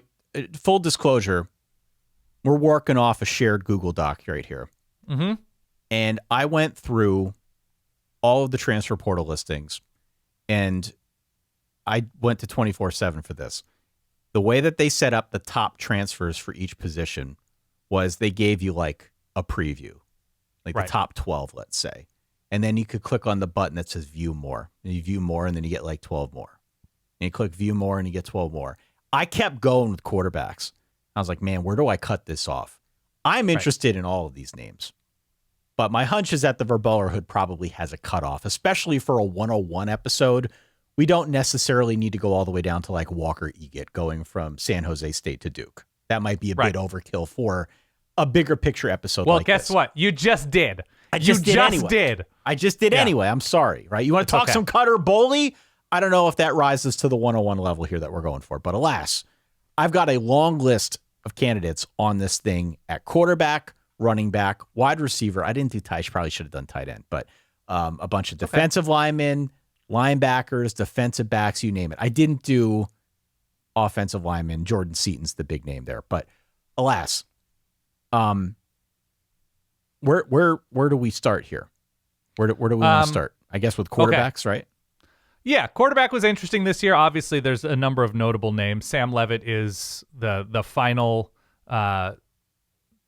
full disclosure, we're working off a shared Google Doc right here. Mm-hmm. And I went through all of the transfer portal listings, and I went to 24/7 for this. The way that they set up the top transfers for each position was they gave you like a preview, like the top 12, let's say. And then you could click on the button that says view more. And you view more, and then you get like 12 more. And you click view more, and you get 12 more. I kept going with quarterbacks. I was like, man, where do I cut this off? I'm interested in all of these names. But my hunch is that the Verballerhood probably has a cutoff, especially for a 101 episode. We don't necessarily need to go all the way down to like Walker Eggett going from San Jose State to Duke. That might be a bit overkill for a bigger picture episode. Well, like guess this. What? You just did. I just did anyway. I'm sorry, right? You want to talk some Cutter Boley? I don't know if that rises to the 101 level here that we're going for. But alas, I've got a long list of candidates on this thing at quarterback, running back, wide receiver. I didn't do tight. Probably should have done tight end, but a bunch of defensive linemen, linebackers, defensive backs, you name it. I didn't do offensive linemen. Jordan Seaton's the big name there, but alas, where do we start here? Where do we want to start? I guess with quarterbacks, right? Yeah, quarterback was interesting this year. Obviously, there's a number of notable names. Sam Leavitt is the final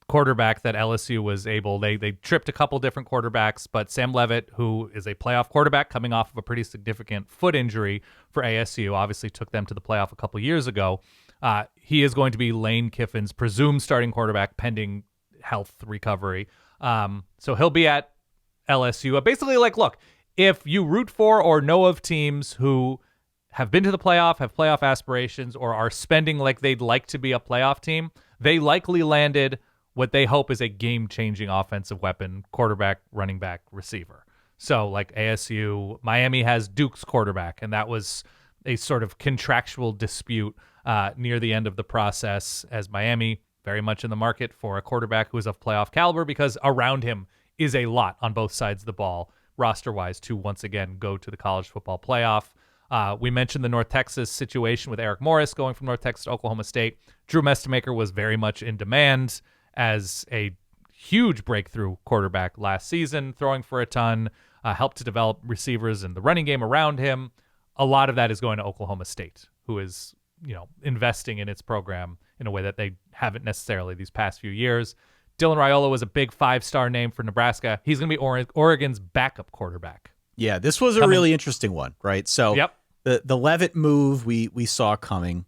quarterback that LSU was able. They tripped a couple different quarterbacks, but Sam Leavitt, who is a playoff quarterback coming off of a pretty significant foot injury for ASU, obviously took them to the playoff a couple years ago. He is going to be Lane Kiffin's presumed starting quarterback pending health recovery. So he'll be at LSU. Basically, like, look, if you root for or know of teams who have been to the playoff, have playoff aspirations, or are spending like they'd like to be a playoff team, they likely landed what they hope is a game-changing offensive weapon, quarterback, running back, receiver. So like ASU, Miami has Duke's quarterback, and that was a sort of contractual dispute near the end of the process, as Miami very much in the market for a quarterback who is of playoff caliber because around him is a lot on both sides of the ball, roster-wise, to once again go to the college football playoff. We mentioned the North Texas situation with Eric Morris going from North Texas to Oklahoma State. Drew Mestemaker was very much in demand as a huge breakthrough quarterback last season, throwing for a ton, helped to develop receivers and the running game around him. A lot of that is going to Oklahoma State, who is, investing in its program in a way that they haven't necessarily these past few years. Dylan Raiola was a big 5-star name for Nebraska. He's going to be Oregon's backup quarterback. Yeah, this was a really interesting one, right? So the Leavitt move we saw coming.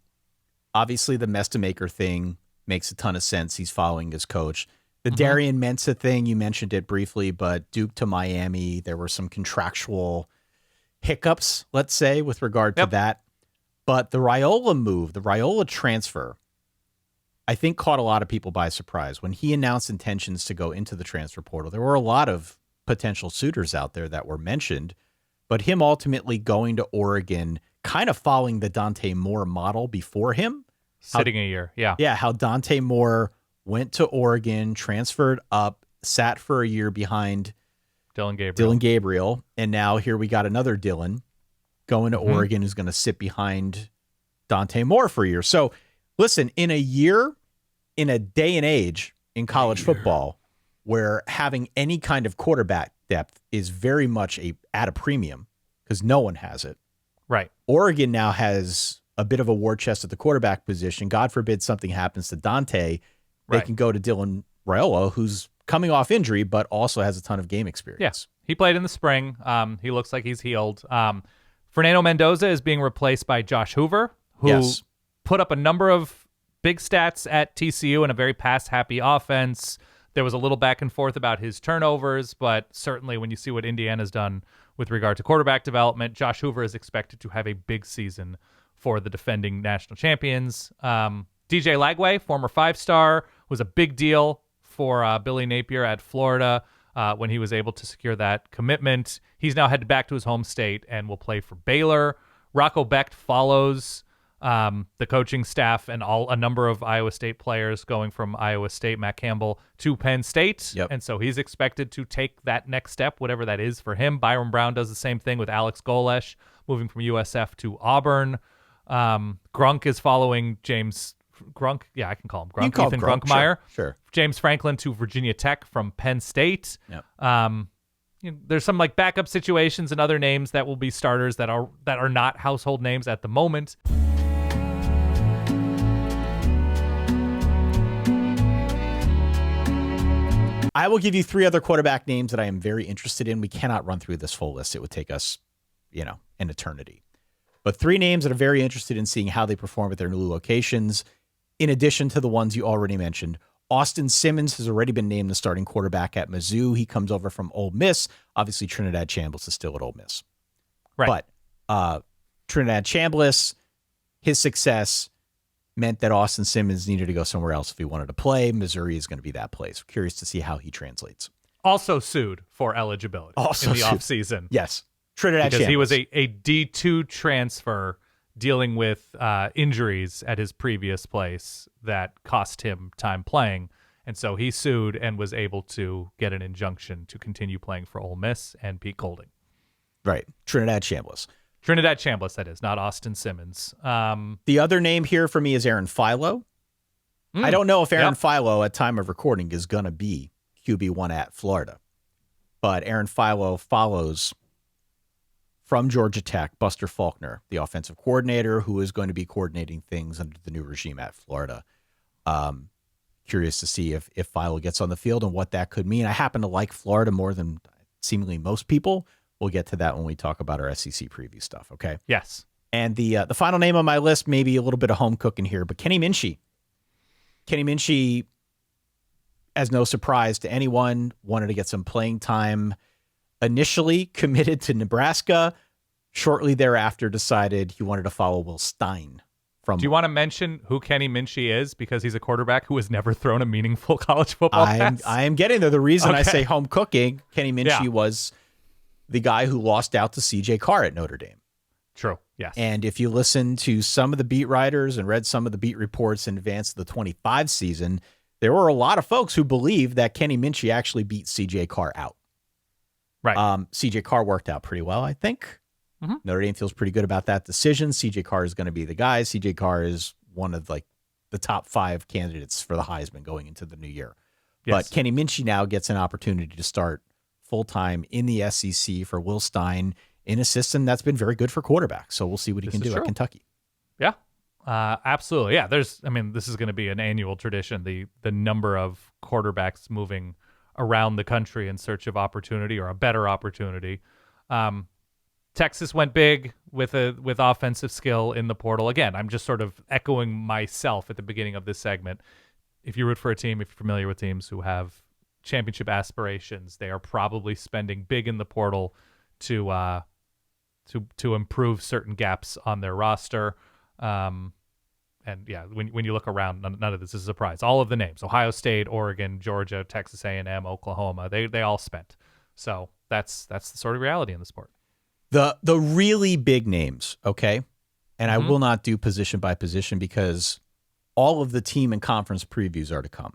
Obviously, the Mestemaker thing makes a ton of sense. He's following his coach. The Darian Mensah thing, you mentioned it briefly, but Duke to Miami, there were some contractual hiccups, let's say, with regard to that. But the Raiola move, the Raiola transfer, I think caught a lot of people by surprise. When he announced intentions to go into the transfer portal, there were a lot of potential suitors out there that were mentioned, but him ultimately going to Oregon, kind of following the Dante Moore model before him. Sitting a year, yeah. Yeah, how Dante Moore went to Oregon, transferred up, sat for a year behind Dylan Gabriel, and now here we got another Dylan going to Oregon who's going to sit behind Dante Moore for a year. So listen, in a year, in a day and age in college football where having any kind of quarterback depth is very much at a premium because no one has it. Right. Oregon now has a bit of a war chest at the quarterback position. God forbid something happens to Dante. They can go to Dylan Raiola, who's coming off injury, but also has a ton of game experience. Yes. He played in the spring. He looks like he's healed. Fernando Mendoza is being replaced by Josh Hoover, who put up a number of big stats at TCU in a very pass-happy offense. There was a little back and forth about his turnovers, but certainly when you see what Indiana's done with regard to quarterback development, Josh Hoover is expected to have a big season for the defending national champions. DJ Lagway, former 5-star, was a big deal for Billy Napier at Florida when he was able to secure that commitment. He's now headed back to his home state and will play for Baylor. Rocco Becht follows the coaching staff and a number of Iowa State players going from Iowa State, Matt Campbell, to Penn State. Yep. And so he's expected to take that next step, whatever that is for him. Byron Brown does the same thing with Alex Golesh, moving from USF to Auburn. Grunk is following Grunk. Yeah, I can call him Grunk. Ethan Grunkmeyer. Sure. James Franklin to Virginia Tech from Penn State. Yep. There's some like backup situations and other names that will be starters that are not household names at the moment. I will give you 3 other quarterback names that I am very interested in. We cannot run through this full list. It would take us, an eternity. But 3 names that are very interested in seeing how they perform at their new locations, in addition to the ones you already mentioned. Austin Simmons has already been named the starting quarterback at Mizzou. He comes over from Ole Miss. Obviously, Trinidad Chambliss is still at Ole Miss. Right. But Trinidad Chambliss, his success meant that Austin Simmons needed to go somewhere else if he wanted to play. Missouri is going to be that place. Curious to see how he translates. Also sued for eligibility in the offseason. Yes. Trinidad because Chambliss. he was a D2 transfer dealing with injuries at his previous place that cost him time playing. And so he sued and was able to get an injunction to continue playing for Ole Miss and Pete Golding. Right. Trinidad Chambliss. Trinidad Chambliss, that is, not Austin Simmons. The other name here for me is Aaron Philo. I don't know if Aaron Philo at time of recording is going to be QB1 at Florida. But Aaron Philo follows from Georgia Tech, Buster Faulkner, the offensive coordinator, who is going to be coordinating things under the new regime at Florida. Curious to see if Philo gets on the field and what that could mean. I happen to like Florida more than seemingly most people. We'll get to that when we talk about our SEC preview stuff, okay? Yes. And the final name on my list, maybe a little bit of home cooking here, but Kenny Minchey. Kenny Minchey, as no surprise to anyone, wanted to get some playing time. Initially committed to Nebraska. Shortly thereafter decided he wanted to follow Will Stein. Do you want to mention who Kenny Minchey is? Because he's a quarterback who has never thrown a meaningful college football pass. I am getting there. The reason I say home cooking, Kenny Minchey was the guy who lost out to C.J. Carr at Notre Dame. True, yes. And if you listen to some of the beat writers and read some of the beat reports in advance of the 25 season, there were a lot of folks who believed that Kenny Minchey actually beat C.J. Carr out. Right. C.J. Carr worked out pretty well, I think. Mm-hmm. Notre Dame feels pretty good about that decision. C.J. Carr is going to be the guy. C.J. Carr is one of the top 5 candidates for the Heisman going into the new year. Yes. But Kenny Minchey now gets an opportunity to start full-time in the SEC for Will Stein in a system that's been very good for quarterbacks. So we'll see what he can do at Kentucky. Yeah, absolutely. Yeah, this is going to be an annual tradition, the number of quarterbacks moving around the country in search of opportunity or a better opportunity. Texas went big with offensive skill in the portal. Again, I'm just sort of echoing myself at the beginning of this segment. If you root for a team, if you're familiar with teams who have championship aspirations, they are probably spending big in the portal to to improve certain gaps on their roster. And yeah, when you look around, none of this is a surprise. All of the names: Ohio State, Oregon, Georgia, Texas A&M, Oklahoma, they all spent. So that's the sort of reality in the sport. The really big names, okay? And I will not do position by position because all of the team and conference previews are to come.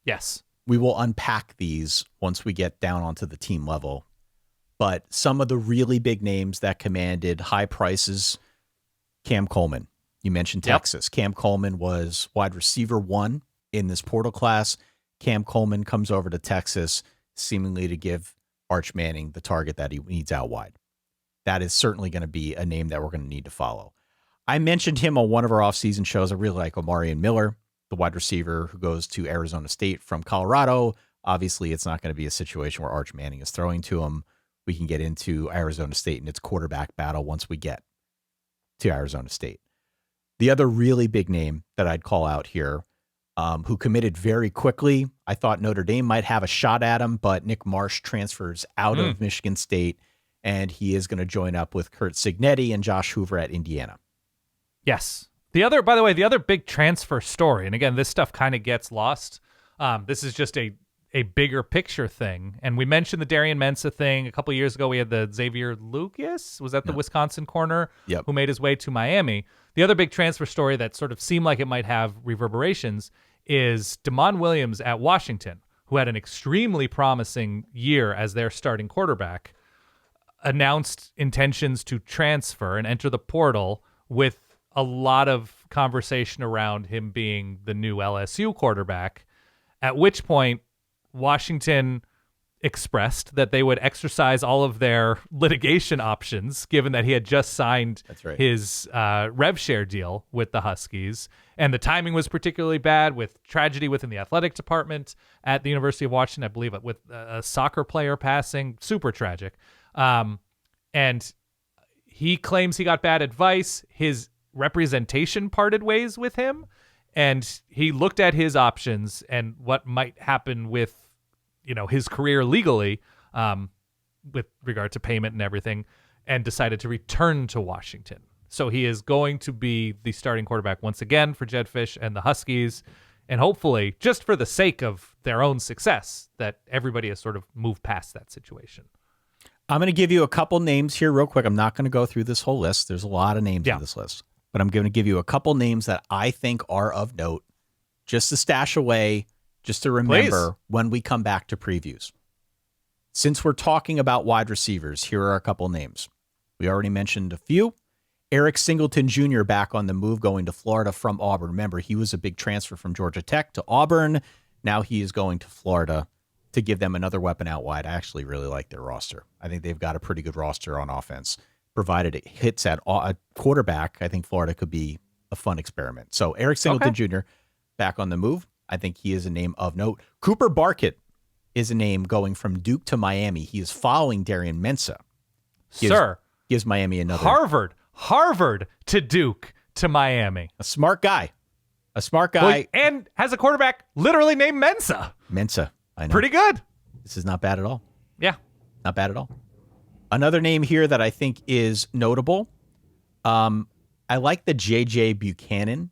Yes. We will unpack these once we get down onto the team level. But some of the really big names that commanded high prices, Cam Coleman. You mentioned Texas. Cam Coleman was wide receiver 1 in this portal class. Cam Coleman comes over to Texas seemingly to give Arch Manning the target that he needs out wide. That is certainly going to be a name that we're going to need to follow. I mentioned him on one of our offseason shows. I really like Omarion Miller, the wide receiver who goes to Arizona State from Colorado. Obviously, it's not going to be a situation where Arch Manning is throwing to him. We can get into Arizona State and its quarterback battle once we get to Arizona State. The other really big name that I'd call out here, who committed very quickly, I thought Notre Dame might have a shot at him, but Nick Marsh transfers out of Michigan State, and he is going to join up with Kurt Signetti and Josh Hoover at Indiana. Yes. By the way, the other big transfer story, and again, this stuff kind of gets lost. This is just a bigger picture thing. And we mentioned the Darian Mensah thing. A couple years ago, we had the Xavier Lucas. Was that the Wisconsin corner who made his way to Miami? The other big transfer story that sort of seemed like it might have reverberations is Damon Williams at Washington, who had an extremely promising year as their starting quarterback, announced intentions to transfer and enter the portal with a lot of conversation around him being the new LSU quarterback, at which point Washington expressed that they would exercise all of their litigation options, given that he had just signed his rev share deal with the Huskies. And the timing was particularly bad with tragedy within the athletic department at the University of Washington, I believe, with a soccer player passing. Super tragic. And he claims he got bad advice. His representation parted ways with him, and he looked at his options and what might happen with his career legally with regard to payment and everything, and decided to return to Washington. So he is going to be the starting quarterback once again for Jedd Fisch and the Huskies, and hopefully, just for the sake of their own success, that everybody has sort of moved past that situation. I'm going to give you a couple names here real quick. I'm not going to go through this whole list. There's a lot of names in this list, but I'm going to give you a couple names that I think are of note, just to stash away, just to remember when we come back to previews. Since we're talking about wide receivers, here are a couple names. We already mentioned a few. Eric Singleton Jr. back on the move, going to Florida from Auburn. Remember, he was a big transfer from Georgia Tech to Auburn. Now he is going to Florida to give them another weapon out wide. I actually really like their roster. I think they've got a pretty good roster on offense. Provided it hits at a quarterback, I think Florida could be a fun experiment. So Eric Singleton Jr. back on the move. I think he is a name of note. Cooper Barkett is a name going from Duke to Miami. He is following Darian Mensah. Gives Miami another. Harvard to Duke to Miami. A smart guy. Well, and has a quarterback literally named Mensah. I know. Pretty good. This is not bad at all. Yeah. Not bad at all. Another name here that I think is notable. I like the J.J. Buchanan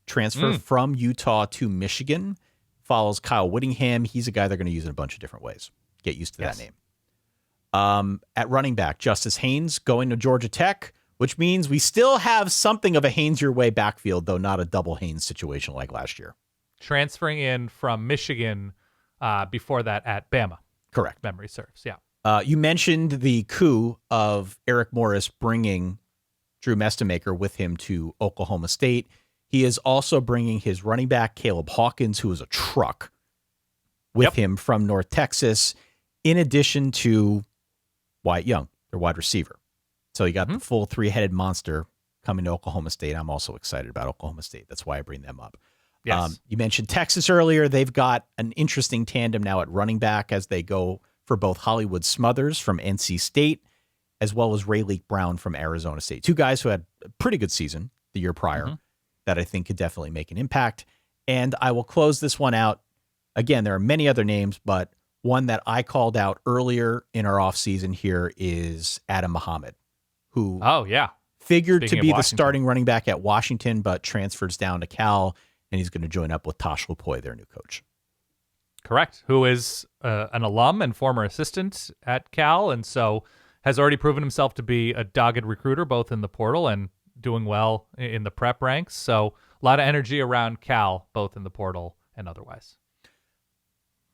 transfer from Utah to Michigan. Follows Kyle Whittingham. He's a guy they're going to use in a bunch of different ways. Get used to that name. At running back, Justice Haynes going to Georgia Tech, which means we still have something of a Haynes your way backfield, though not a double Haynes situation like last year. Transferring in from Michigan before that at Bama. Correct. Memory serves, yeah. You mentioned the coup of Eric Morris bringing Drew Mestemaker with him to Oklahoma State. He is also bringing his running back, Caleb Hawkins, who is a truck, with him from North Texas, in addition to Wyatt Young, their wide receiver. So you got the full three-headed monster coming to Oklahoma State. I'm also excited about Oklahoma State. That's why I bring them up. Yes. You mentioned Texas earlier. They've got an interesting tandem now at running back as they go for both Hollywood Smothers from NC State as well as Rayleigh Brown from Arizona State. Two guys who had a pretty good season the year prior that I think could definitely make an impact. And I will close this one out. Again, there are many other names, but one that I called out earlier in our offseason here is Adam Muhammad, who Oh, yeah. figured Speaking to of be the Washington. starting running back at Washington, but transfers down to Cal, and he's going to join up with Tosh Lupoy, their new coach. Correct. Who is an alum and former assistant at Cal, and so has already proven himself to be a dogged recruiter, both in the portal and doing well in the prep ranks. So a lot of energy around Cal, both in the portal and otherwise.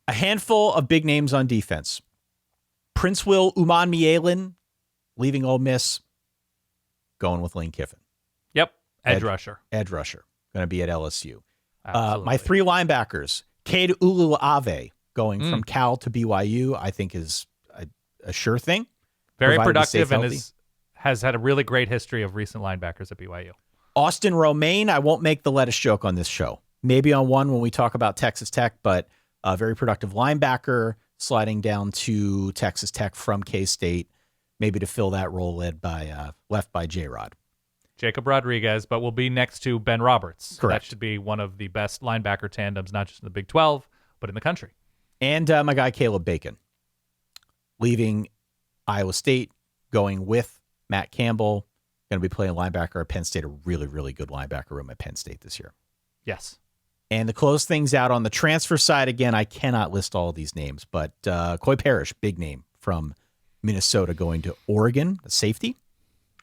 A handful of big names on defense. Prince Will Umanmielen leaving Ole Miss, going with Lane Kiffin. Yep. Edge rusher. Edge rusher. Going to be at LSU. Absolutely. My three linebackers. Cade Uluave going from Cal to BYU, I think is a sure thing. Very provided he productive stays and healthy. has had a really great history of recent linebackers at BYU. Austin Romaine, I won't make the lettuce joke on this show. Maybe on one when we talk about Texas Tech, but a very productive linebacker sliding down to Texas Tech from K-State, maybe to fill that role left by J-Rod. Jacob Rodriguez, but will be next to Ben Roberts. Correct. That should be one of the best linebacker tandems, not just in the Big 12, but in the country. And my guy Caleb Bacon, leaving Iowa State, going with Matt Campbell, going to be playing linebacker at Penn State, a really, really good linebacker room at Penn State this year. Yes. And to close things out on the transfer side, again, I cannot list all of these names, but Coy Parrish, big name from Minnesota, going to Oregon, a safety.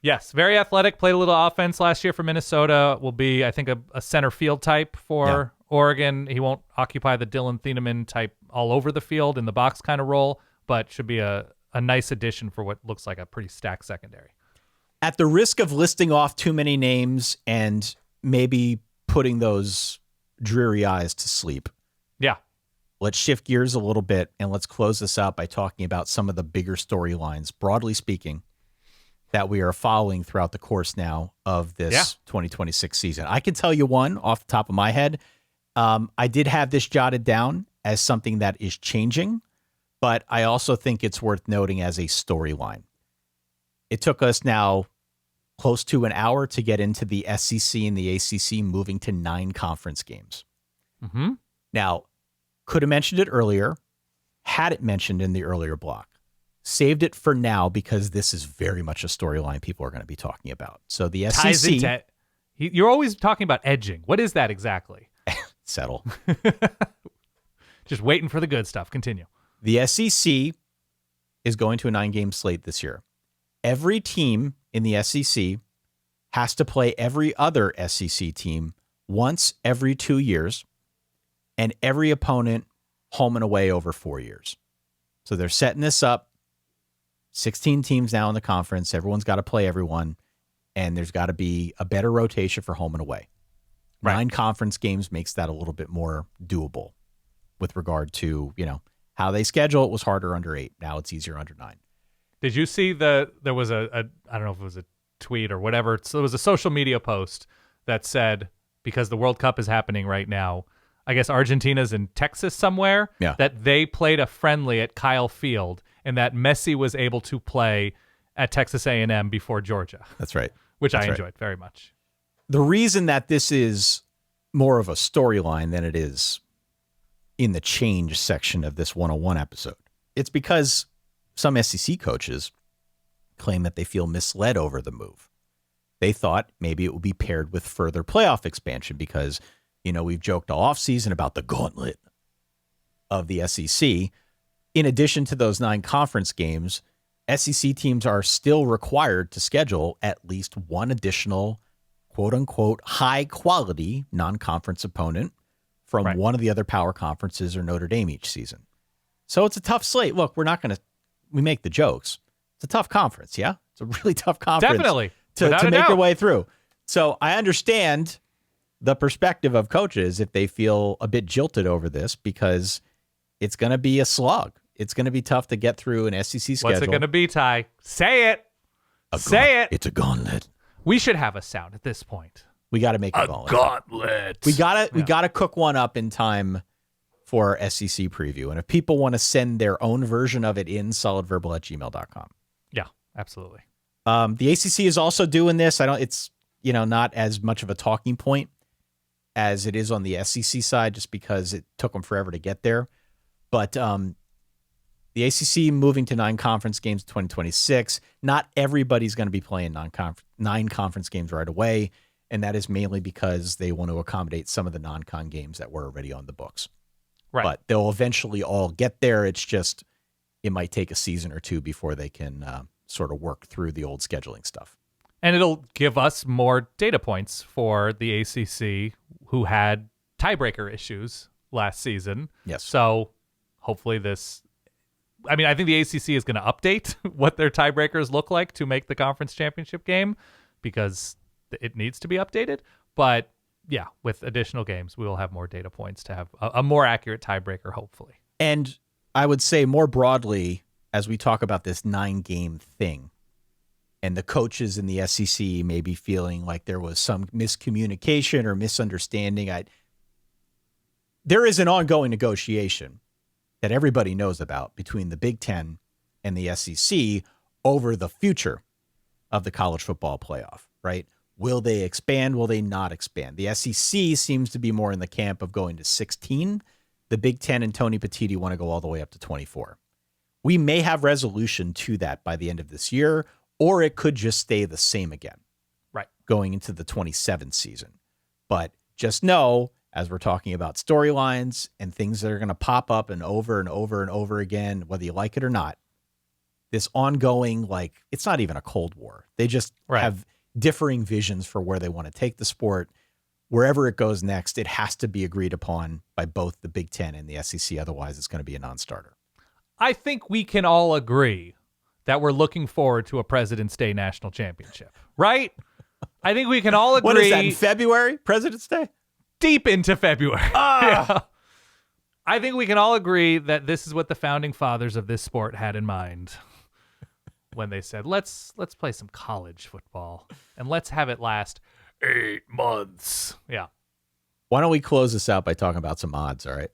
Yes, very athletic, played a little offense last year for Minnesota, will be, I think, a center field type for Oregon. He won't occupy the Dylan Thieneman type all over the field in the box kind of role, but should be a nice addition for what looks like a pretty stacked secondary. At the risk of listing off too many names and maybe putting those dreary eyes to sleep, Yeah. let's shift gears a little bit and let's close this out by talking about some of the bigger storylines, broadly speaking, that we are following throughout the course now of this 2026 season. I can tell you one off the top of my head. I did have this jotted down as something that is changing, but I also think it's worth noting as a storyline. It took us now close to an hour to get into the SEC and the ACC moving to 9 conference games. Mm-hmm. Now, could have mentioned it earlier, had it mentioned in the earlier block. Saved it for now because this is very much a storyline people are going to be talking about. So the Ties SEC... into, you're always talking about edging. What is that exactly? Settle. Just waiting for the good stuff. Continue. The SEC is going to a 9-game slate this year. Every team in the SEC has to play every other SEC team once every 2 years, and every opponent home and away over 4 years. So they're setting this up. 16 teams now in the conference. Everyone's got to play everyone, and there's got to be a better rotation for home and away. Right. 9 conference games makes that a little bit more doable with regard to, how they schedule. It was harder under 8. Now it's easier under 9. Did you see there was I don't know if it was a tweet or whatever. So there was a social media post that said, because the World Cup is happening right now, I guess Argentina's in Texas somewhere, that they played a friendly at Kyle Field and that Messi was able to play at Texas A&M before Georgia. That's right. Which That's I right. enjoyed very much. The reason that this is more of a storyline than it is in the change section of this 101 episode, it's because some SEC coaches claim that they feel misled over the move. They thought maybe it would be paired with further playoff expansion because, we've joked all offseason about the gauntlet of the SEC. In addition to those 9 conference games, SEC teams are still required to schedule at least one additional quote-unquote high-quality non-conference opponent from one of the other power conferences or Notre Dame each season. So it's a tough slate. Look, we make the jokes. It's a tough conference, yeah? It's a really tough conference. Definitely. To Without a make doubt. your way through. So I understand the perspective of coaches if they feel a bit jilted over this because it's going to be a slog. It's going to be tough to get through an SEC schedule. What's it going to be, Ty? Say it. Say it. It's a gauntlet. We should have a sound at this point. We got to make a gauntlet. Gauntlet. We got to cook one up in time for our SEC preview. And if people want to send their own version of it in, solidverbal@gmail.com. Yeah, absolutely. The ACC is also doing this. It's not as much of a talking point as it is on the SEC side, just because it took them forever to get there. But The ACC moving to 9 conference games in 2026. Not everybody's going to be playing 9 conference games right away, and that is mainly because they want to accommodate some of the non-con games that were already on the books. Right. But they'll eventually all get there. It's just it might take a season or two before they can sort of work through the old scheduling stuff. And it'll give us more data points for the ACC, who had tiebreaker issues last season. Yes. So hopefully I think the ACC is going to update what their tiebreakers look like to make the conference championship game, because it needs to be updated. But yeah, with additional games, we will have more data points to have a more accurate tiebreaker, hopefully. And I would say more broadly, as we talk about this 9-game thing, and the coaches in the SEC may be feeling like there was some miscommunication or misunderstanding. There is an ongoing negotiation that everybody knows about between the Big Ten and the SEC over the future of the college football playoff, right? Will they expand? Will they not expand? The SEC seems to be more in the camp of going to 16. The Big Ten and Tony Petitti want to go all the way up to 24. We may have resolution to that by the end of this year, or it could just stay the same again, right, going into the 27 season. But just know, as we're talking about storylines and things that are going to pop up and over and over and over again, whether you like it or not, this ongoing, it's not even a Cold War. They just have differing visions for where they want to take the sport. Wherever it goes next, it has to be agreed upon by both the Big Ten and the SEC. Otherwise, it's going to be a non-starter. I think we can all agree that we're looking forward to a President's Day national championship, right? I think we can all agree. What is that, in February? President's Day? Deep into February. Yeah. I think we can all agree that this is what the founding fathers of this sport had in mind when they said, let's play some college football and let's have it last 8 months. Yeah. Why don't we close this out by talking about some odds, all right?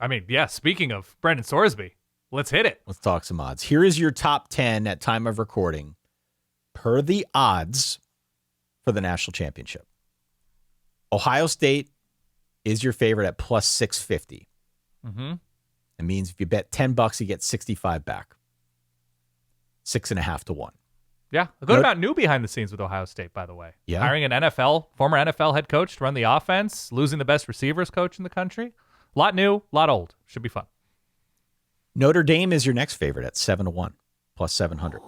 I mean, yeah, speaking of Brendan Sorsby, let's hit it. Let's talk some odds. Here is your top 10 at time of recording per the odds for the national championship. Ohio State is your favorite at plus 650. Mm-hmm. It means if you bet $10, you get 65 back. 6.5 to 1. Yeah. A good amount new behind the scenes with Ohio State, by the way. Yeah. Hiring an former NFL head coach to run the offense, losing the best receivers coach in the country. A lot new, a lot old. Should be fun. Notre Dame is your next favorite at 7 to 1, plus 700.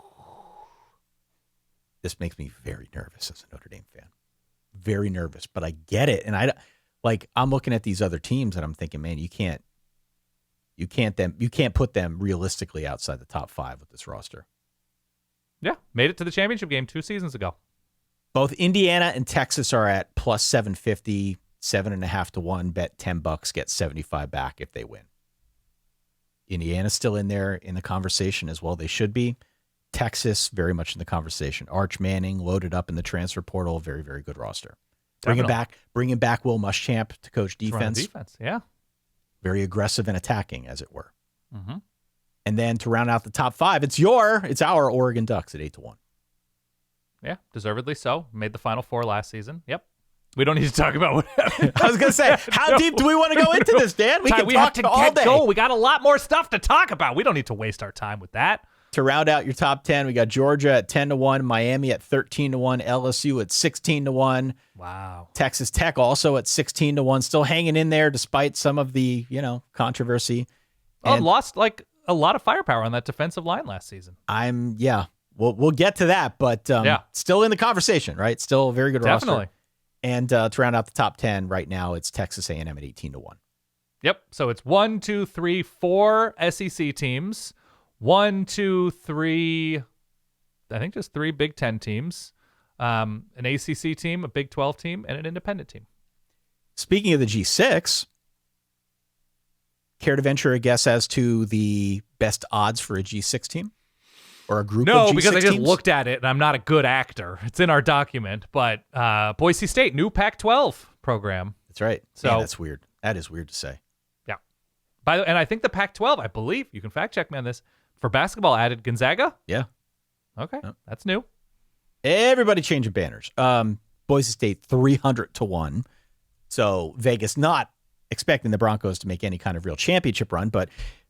This makes me very nervous as a Notre Dame fan. Very nervous, but I get it. And I'm looking at these other teams and I'm thinking, man, you can't put them realistically outside the top 5 with this roster. Yeah. Made it to the championship game 2 seasons ago. Both Indiana and Texas are at plus 750, 7.5 to 1. Bet $10, get 75 back if they win. Indiana's still in there in the conversation as well. They should be. Texas, very much in the conversation. Arch Manning loaded up in the transfer portal. Very, very good roster. Bringing back Will Muschamp to coach defense. Defense, yeah. Very aggressive and attacking, as it were. Mm-hmm. And then to round out the top 5, it's our Oregon Ducks at 8 to 1. Yeah, deservedly so. Made the Final Four last season. Yep. We don't need to talk about what happened. I was going to say, how deep do we want to go into this, Dan? We can talk all day. Go. We got a lot more stuff to talk about. We don't need to waste our time with that. To round out your top 10, we got Georgia at 10 to 1, Miami at 13 to 1, LSU at 16 to 1. Wow. Texas Tech also at 16 to 1, still hanging in there despite some of the, controversy. And lost a lot of firepower on that defensive line last season. We'll get to that, but still in the conversation, right? Still a very good roster. Definitely. And to round out the top 10 right now, it's Texas A&M at 18 to 1. Yep. So it's 1, 2, 3, 4 SEC teams. 1, 2, 3, I think just 3 Big Ten teams, an ACC team, a Big 12 team, and an independent team. Speaking of the G6, care to venture a guess as to the best odds for a G6 team? Or a group of G6 No, because I just teams? looked at it, and I'm not a good actor. It's in our document, but Boise State, new Pac-12 program. That's right. So Man, that's weird. That is weird to say. Yeah. And I think the Pac-12, I believe, you can fact check me on this, for basketball added Gonzaga? Yeah. Okay. That's new. Everybody changing banners. Boise State 300 to 1. So Vegas not expecting the Broncos to make any kind of real championship run, but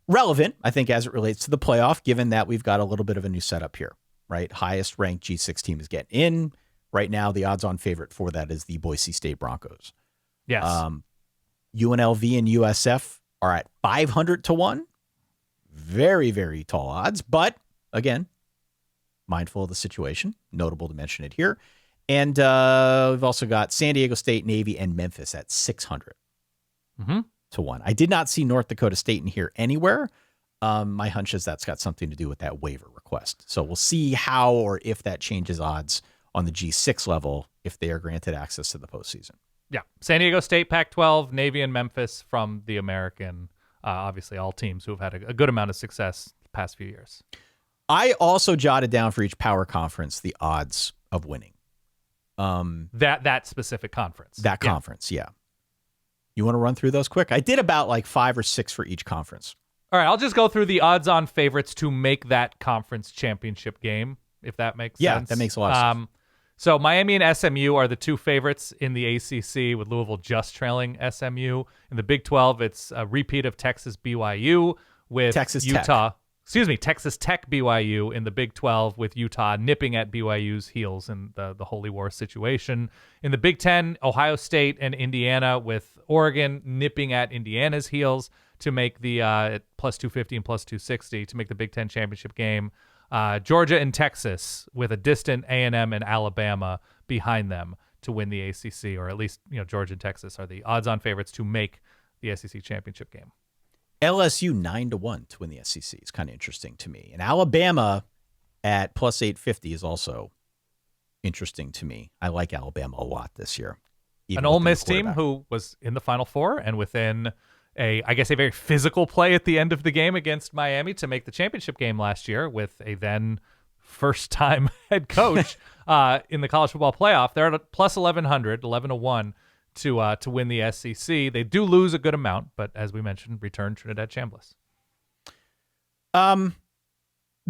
relevant, I think, as it relates to the playoff, given that we've got a little bit of a new setup here, right? Highest ranked G6 team is getting in. Right now, the odds-on favorite for that is the Boise State Broncos. Yes. UNLV and USF are at 500 to 1. Very, very tall odds. But, again, mindful of the situation. Notable to mention it here. And we've also got San Diego State, Navy, and Memphis at 600 to 1. I did not see North Dakota State in here anywhere. My hunch is that's got something to do with that waiver request. So we'll see how or if that changes odds on the G6 level if they are granted access to the postseason. Yeah. San Diego State, Pac-12, Navy, and Memphis from the American. Obviously, all teams who have had a good amount of success the past few years. I also jotted down for each power conference the odds of winning. That specific conference. That conference, yeah. You want to run through those quick? I did about like 5 or 6 for each conference. All right, I'll just go through the odds-on favorites to make that conference championship game, if that makes sense. Yeah, that makes a lot of sense. So Miami and SMU are the two favorites in the ACC, with Louisville just trailing SMU. In the Big 12, it's a repeat of Texas BYU with Texas Utah. Texas Tech BYU in the Big 12 with Utah nipping at BYU's heels in the Holy War situation. In the Big 10, Ohio State and Indiana with Oregon nipping at Indiana's heels to make the plus 250 and plus 260 to make the Big 10 championship game. Georgia and Texas with a distant A&M and Alabama behind them to win the ACC, or at least Georgia and Texas are the odds-on favorites to make the SEC championship game. LSU 9-1 to win the SEC is kind of interesting to me. And Alabama at plus 850 is also interesting to me. I like Alabama a lot this year. An Ole Miss team who was in the Final Four and within a very physical play at the end of the game against Miami to make the championship game last year with a then first-time head coach in the college football playoff. They're at plus 1100, 11-1. To win the SEC. They do lose a good amount, but as we mentioned, return Trinidad Chambliss.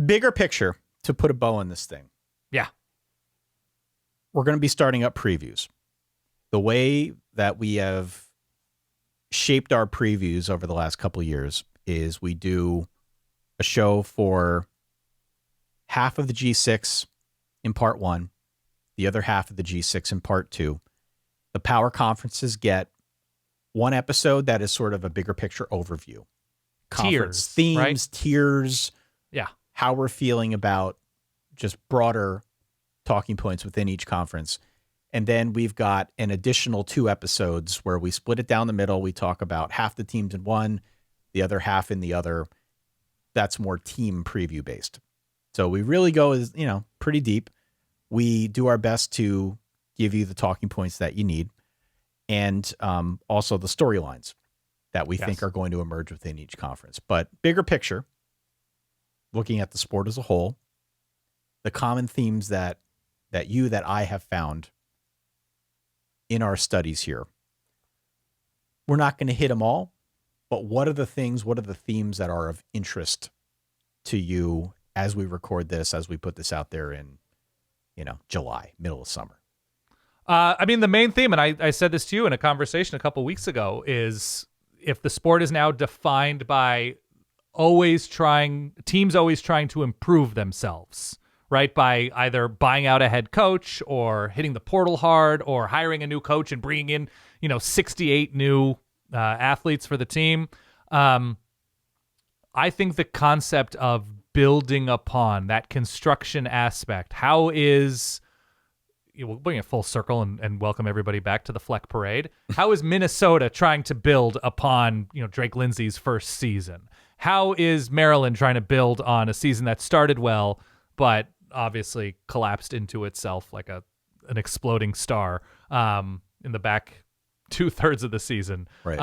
Bigger picture to put a bow on this thing. Yeah. We're going to be starting up previews. The way that we have shaped our previews over the last couple of years is we do a show for half of the G6 in part 1, the other half of the G6 in part 2. The power conferences get one episode that is sort of a bigger picture overview. Conference themes, right? Tiers. Yeah. How we're feeling about just broader talking points within each conference. And then we've got an additional 2 episodes where we split it down the middle. We talk about half the teams in one, the other half in the other. That's more team preview based. So we really go pretty deep. We do our best to give you the talking points that you need, and also the storylines that we think are going to emerge within each conference. But bigger picture, looking at the sport as a whole, the common themes that I have found in our studies here. We're not going to hit them all, but what are the themes that are of interest to you as we record this, as we put this out there in, July, middle of summer? The main theme, and I said this to you in a conversation a couple weeks ago, is if the sport is now defined by teams always trying to improve themselves, right? By either buying out a head coach or hitting the portal hard or hiring a new coach and bringing in, 68 new athletes for the team. I think the concept of building upon that construction aspect, we'll bring it full circle and welcome everybody back to the Fleck parade. How is Minnesota trying to build upon, Drake Lindsey's first season? How is Maryland trying to build on a season that started well, but obviously collapsed into itself like an exploding star in the back 2/3 of the season? Right.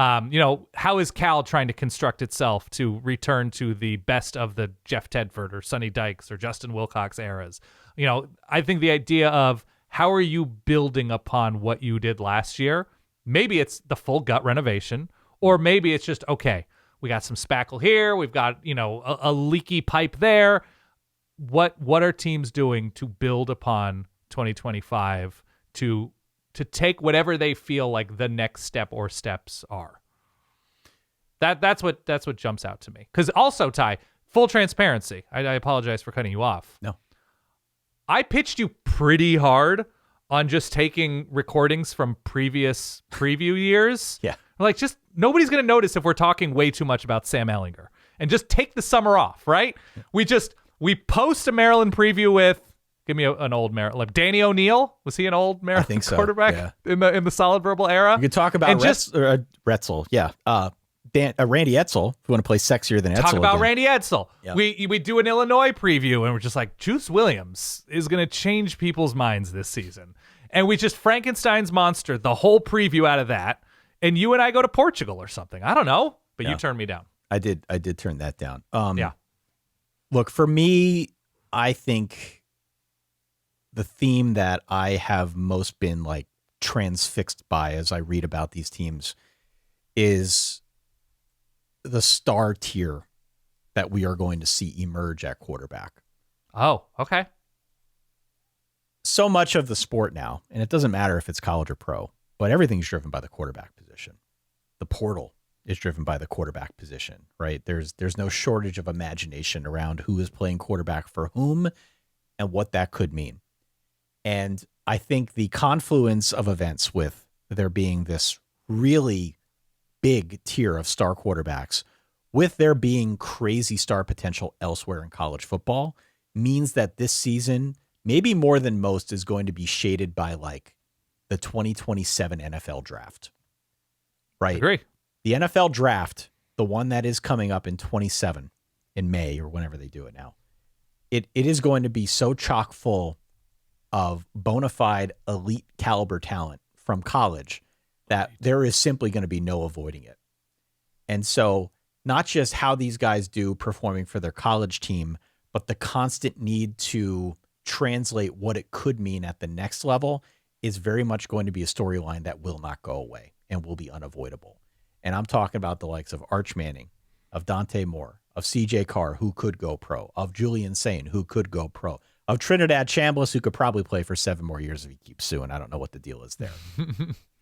How is Cal trying to construct itself to return to the best of the Jeff Tedford or Sonny Dykes or Justin Wilcox eras? I think the idea of how are you building upon what you did last year? Maybe it's the full gut renovation, or maybe it's just, okay, we got some spackle here. We've got, a leaky pipe there. What are teams doing to build upon 2025 to take whatever they feel like the next step or steps are? That's what jumps out to me. Because also, Ty, full transparency. I apologize for cutting you off. No. I pitched you pretty hard on just taking recordings from previous preview years. Yeah. Like, just nobody's going to notice if we're talking way too much about Sam Ehlinger. And just take the summer off, right? We post a Maryland preview with, give me an old Maryland, like Danny O'Neal. Was he an old Maryland quarterback in the solid verbal era? You could talk about Retzel. Yeah. Randy Edsel, if you want to play sexier than Edsel. Talk about again. Randy Edsel. Yep. We do an Illinois preview, and we're just like, Juice Williams is going to change people's minds this season. And we just Frankenstein's monster the whole preview out of that. And you and I go to Portugal or something. I don't know, but you turned me down. I did turn that down. Yeah. Look, for me, I think the theme that I have most been like transfixed by as I read about these teams is the star tier that we are going to see emerge at quarterback. Oh, okay. So much of the sport now, and it doesn't matter if it's college or pro, but everything's driven by the quarterback position. The portal is driven by the quarterback position, right? There's no shortage of imagination around who is playing quarterback for whom and what that could mean. And I think the confluence of events with there being this really big tier of star quarterbacks, with there being crazy star potential elsewhere in college football, means that this season, maybe more than most, is going to be shaded by like the 2027 NFL draft. Right? Agree. The NFL draft, the one that is coming up in 27 in May or whenever they do it now, it is going to be so chock full of bona fide elite caliber talent from college that there is simply going to be no avoiding it. And so not just how these guys do performing for their college team, but the constant need to translate what it could mean at the next level is very much going to be a storyline that will not go away and will be unavoidable. And I'm talking about the likes of Arch Manning, of Dante Moore, of CJ Carr, who could go pro, of Julian Sain, who could go pro, of Trinidad Chambliss, who could probably play for 7 more years if he keeps suing. I don't know what the deal is there.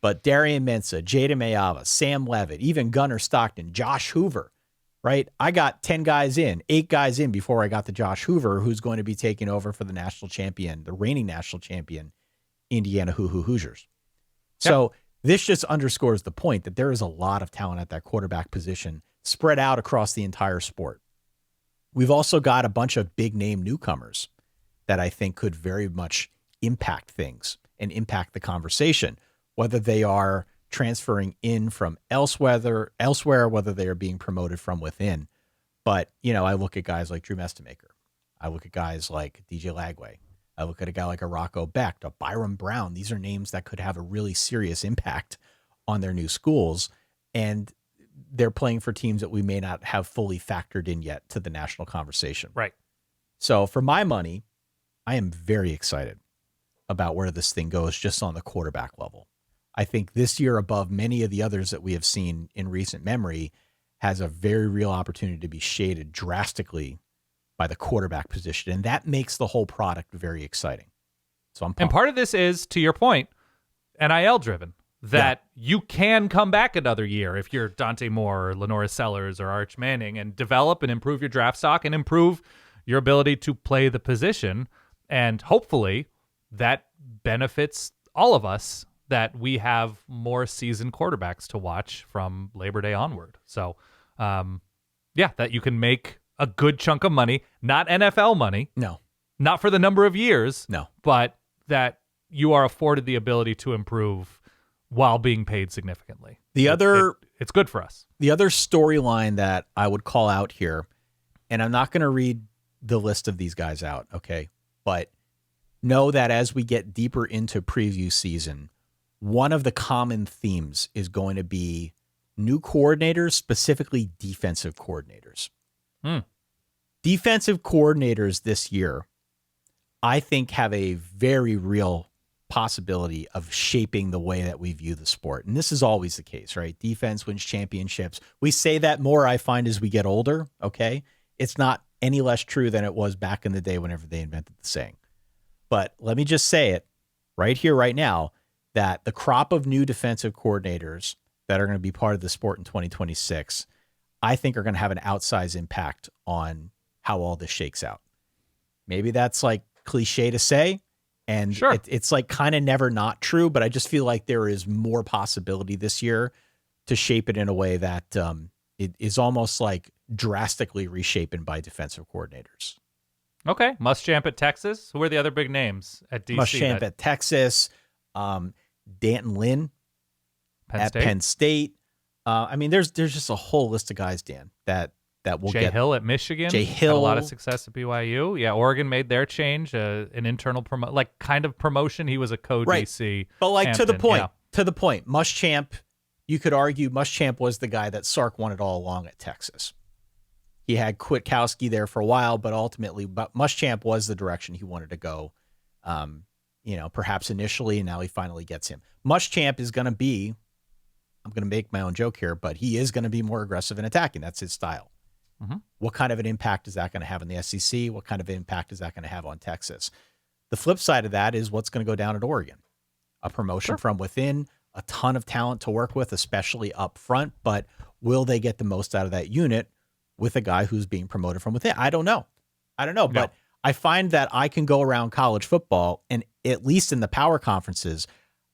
But Darian Mensah, Jada Mayava, Sam Levitt, even Gunnar Stockton, Josh Hoover, right? I got 8 guys in before I got to Josh Hoover, who's going to be taking over for the reigning national champion, Indiana Hoosiers. So this just underscores the point that there is a lot of talent at that quarterback position spread out across the entire sport. We've also got a bunch of big name newcomers that I think could very much impact things and impact the conversation, whether they are transferring in from elsewhere, whether they are being promoted from within. But, I look at guys like Drew Mestamaker. I look at guys like DJ Lagway. I look at a guy like a Rocco Becht, a Byron Brown. These are names that could have a really serious impact on their new schools. And they're playing for teams that we may not have fully factored in yet to the national conversation. Right. So for my money, I am very excited about where this thing goes just on the quarterback level. I think this year, above many of the others that we have seen in recent memory, has a very real opportunity to be shaded drastically by the quarterback position. And that makes the whole product very exciting. So I'm pumped. And part of this is, to your point, NIL driven, that you can come back another year if you're Dante Moore or Lenora Sellers or Arch Manning and develop and improve your draft stock and improve your ability to play the position. And hopefully that benefits all of us, that we have more seasoned quarterbacks to watch from Labor Day onward. So, that you can make a good chunk of money, not NFL money. No. Not for the number of years. No. But that you are afforded the ability to improve while being paid significantly. It's good for us. The other storyline that I would call out here, and I'm not going to read the list of these guys out, okay? But know that as we get deeper into preview season, one of the common themes is going to be new coordinators, specifically defensive coordinators. Defensive coordinators this year, I think, have a very real possibility of shaping the way that we view the sport. And this is always the case, right? Defense wins championships. We say that more, I find, as we get older, okay? It's not any less true than it was back in the day whenever they invented the saying. But let me just say it right here, right now, that the crop of new defensive coordinators that are going to be part of the sport in 2026, I think are going to have an outsized impact on how all this shakes out. Maybe that's like cliche to say, and Sure. it's like kind of never not true, but I just feel like there is more possibility this year to shape it in a way that it is almost like drastically reshapen by defensive coordinators. Okay. Muschamp at Texas. Who are the other big names at DC? Muschamp at Texas, Danton Lynn at Penn State. I mean, there's just a whole list of guys, Dan, that will Jay get. Hill at Michigan. Jay Had Hill. a lot of success at BYU. Yeah, Oregon made their change, an internal kind of promotion. He was a co-DC. But like Hampton. to the point, Muschamp, you could argue Muschamp was the guy that Sark wanted all along at Texas. He had Kwiatkowski there for a while, but ultimately, Muschamp was the direction he wanted to go. Perhaps initially, and now he finally gets him. Muschamp is going to be, I'm going to make my own joke here, but he is going to be more aggressive in attacking. That's his style. Mm-hmm. What kind of an impact is that going to have in the SEC? What kind of impact is that going to have on Texas? The flip side of that is what's going to go down at Oregon. A promotion from within, a ton of talent to work with, especially up front, but will they get the most out of that unit with a guy who's being promoted from within? I don't know, but I find that I can go around college football, and at least in the power conferences,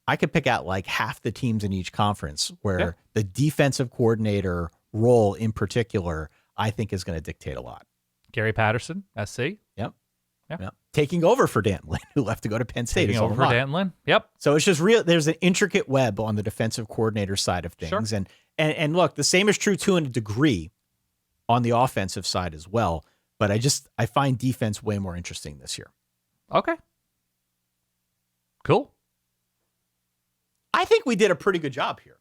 I could pick out like half the teams in each conference where the defensive coordinator role in particular, I think is going to dictate a lot. Gary Patterson, SC. Yep. Taking over for Danton Lynn, who left to go to Penn State. Taking over for Danton Lynn. Yep. So it's just real. There's an intricate web on the defensive coordinator side of things. Sure. And look, the same is true to a degree on the offensive side as well. But I find defense way more interesting this year. Okay. Cool. I think we did a pretty good job here.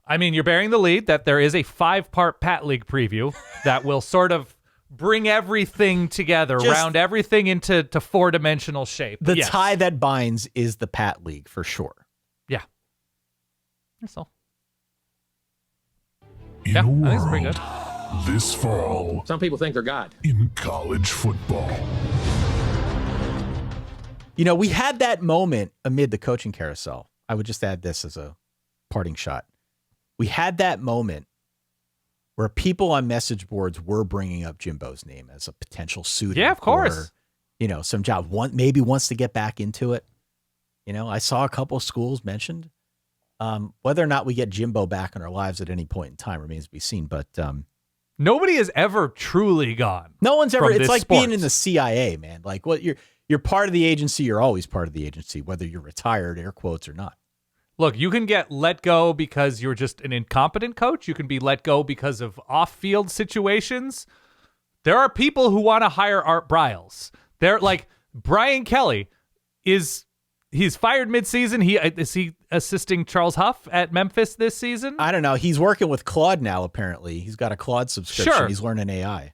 I mean, you're bearing the lead that there is a 5-part Pat League preview that will sort of bring everything together, round everything into 4-dimensional shape. The tie that binds is the Pat League for sure. Yeah. That's all. In Yeah, a I think it's world pretty good. this fall Some people think they're God. in college football. We had that moment amid the coaching carousel. I would just add this as a parting shot. We had that moment where people on message boards were bringing up Jimbo's name as a potential suitor. Yeah, of course. For, some job. Maybe wants to get back into it. I saw a couple of schools mentioned. Whether or not we get Jimbo back in our lives at any point in time remains to be seen. But nobody has ever truly gone. no one's ever. from It's this like sport. being in the CIA, man. Like what you're part of the agency. You're always part of the agency, whether you're retired, air quotes, or not. Look, you can get let go because you're just an incompetent coach. You can be let go because of off-field situations. There are people who want to hire Art Briles. They're like Brian Kelly he's fired midseason. Is he assisting Charles Huff at Memphis this season? I don't know. He's working with Claude now. Apparently, he's got a Claude subscription. Sure. He's learning AI.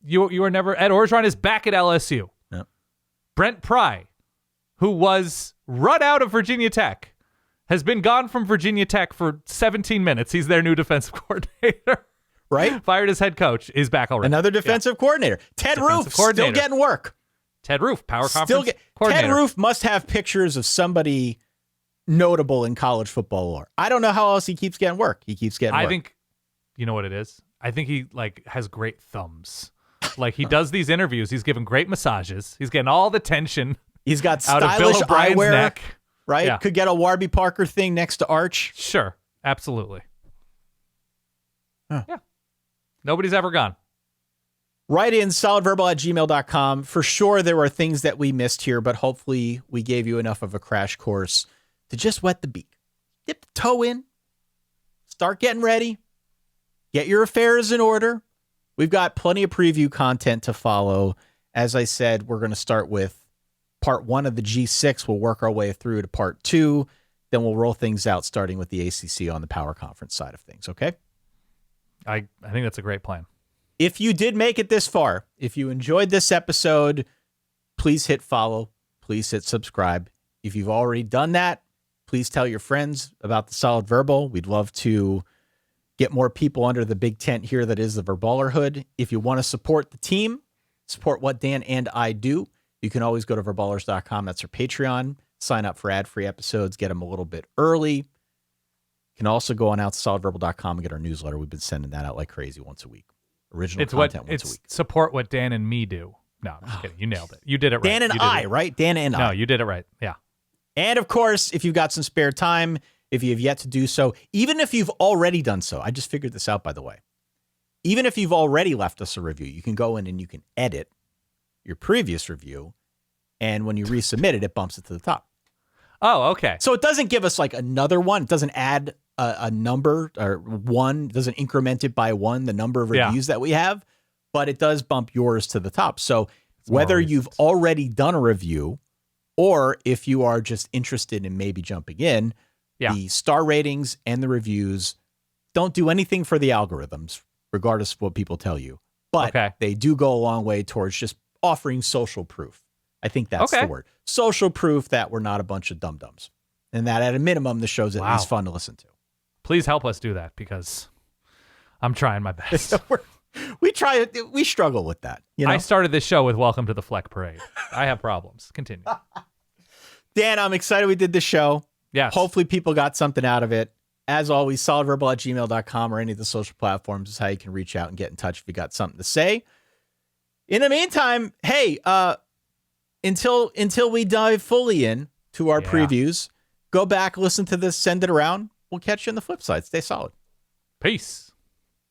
You were never. Ed Orgeron is back at LSU. Yep. Brent Pry, who was run out of Virginia Tech, has been gone from Virginia Tech for 17 minutes. He's their new defensive coordinator. Right? Fired as head coach, is back already. Another defensive coordinator. Ted Defensive Roof coordinator. still getting work. Ted Roof, power conference Ted coordinator. Roof must have pictures of somebody notable in college football lore. I don't know how else he keeps getting work. He keeps getting work. I think, you know what it is? I think he has great thumbs. Like he does these interviews. He's giving great massages. He's getting all the tension he's got out of Bill stylish O'Brien's eyewear, neck. right? Yeah. Could get a Warby Parker thing next to Arch. Sure. Absolutely. Huh. Yeah. Nobody's ever gone. Write in solidverbal@gmail.com. For sure, there are things that we missed here, but hopefully we gave you enough of a crash course to just wet the beak. Dip the toe in. Start getting ready. Get your affairs in order. We've got plenty of preview content to follow. As I said, we're going to start with part 1 of the G6. We'll work our way through to part 2. Then we'll roll things out, starting with the ACC on the power conference side of things, okay? I think that's a great plan. If you did make it this far, if you enjoyed this episode, please hit follow. Please hit subscribe. If you've already done that, please tell your friends about the Solid Verbal. We'd love to get more people under the big tent here that is the Verballerhood. If you want to support the team, support what Dan and I do, you can always go to verballers.com. That's our Patreon. Sign up for ad-free episodes. Get them a little bit early. can also go on out to solidverbal.com and get our newsletter. We've been sending that out like crazy once a week. Original content once a week. Support what Dan and me do. No, I'm just kidding. You nailed it. You did it right. Dan and I, right? Dan and I. No, you did it right. Yeah. And of course, if you've got some spare time, if you have yet to do so, even if you've already done so, I just figured this out, by the way. Even if you've already left us a review, you can go in and you can edit your previous review. And when you resubmit it, it bumps it to the top. Oh, okay. So it doesn't give us like another one. It doesn't add a number or one. It doesn't increment it by one, the number of reviews that we have. But it does bump yours to the top. So whether you've already done a review or if you are just interested in maybe jumping in, the star ratings and the reviews don't do anything for the algorithms, regardless of what people tell you. But they do go a long way towards just offering social proof. I think that's the word. Social proof that we're not a bunch of dum-dums. And that at a minimum, the show's at least fun to listen to. Please help us do that because I'm trying my best. We struggle with that. You know? I started this show with Welcome to the Fleck Parade. I have problems. Continue. Dan, I'm excited we did this show. Yes. Hopefully people got something out of it. As always, solidverbal@gmail.com or any of the social platforms is how you can reach out and get in touch if you got something to say. In the meantime, hey, until we dive fully in to our previews, go back, listen to this, send it around. We'll catch you on the flip side. Stay solid. Peace.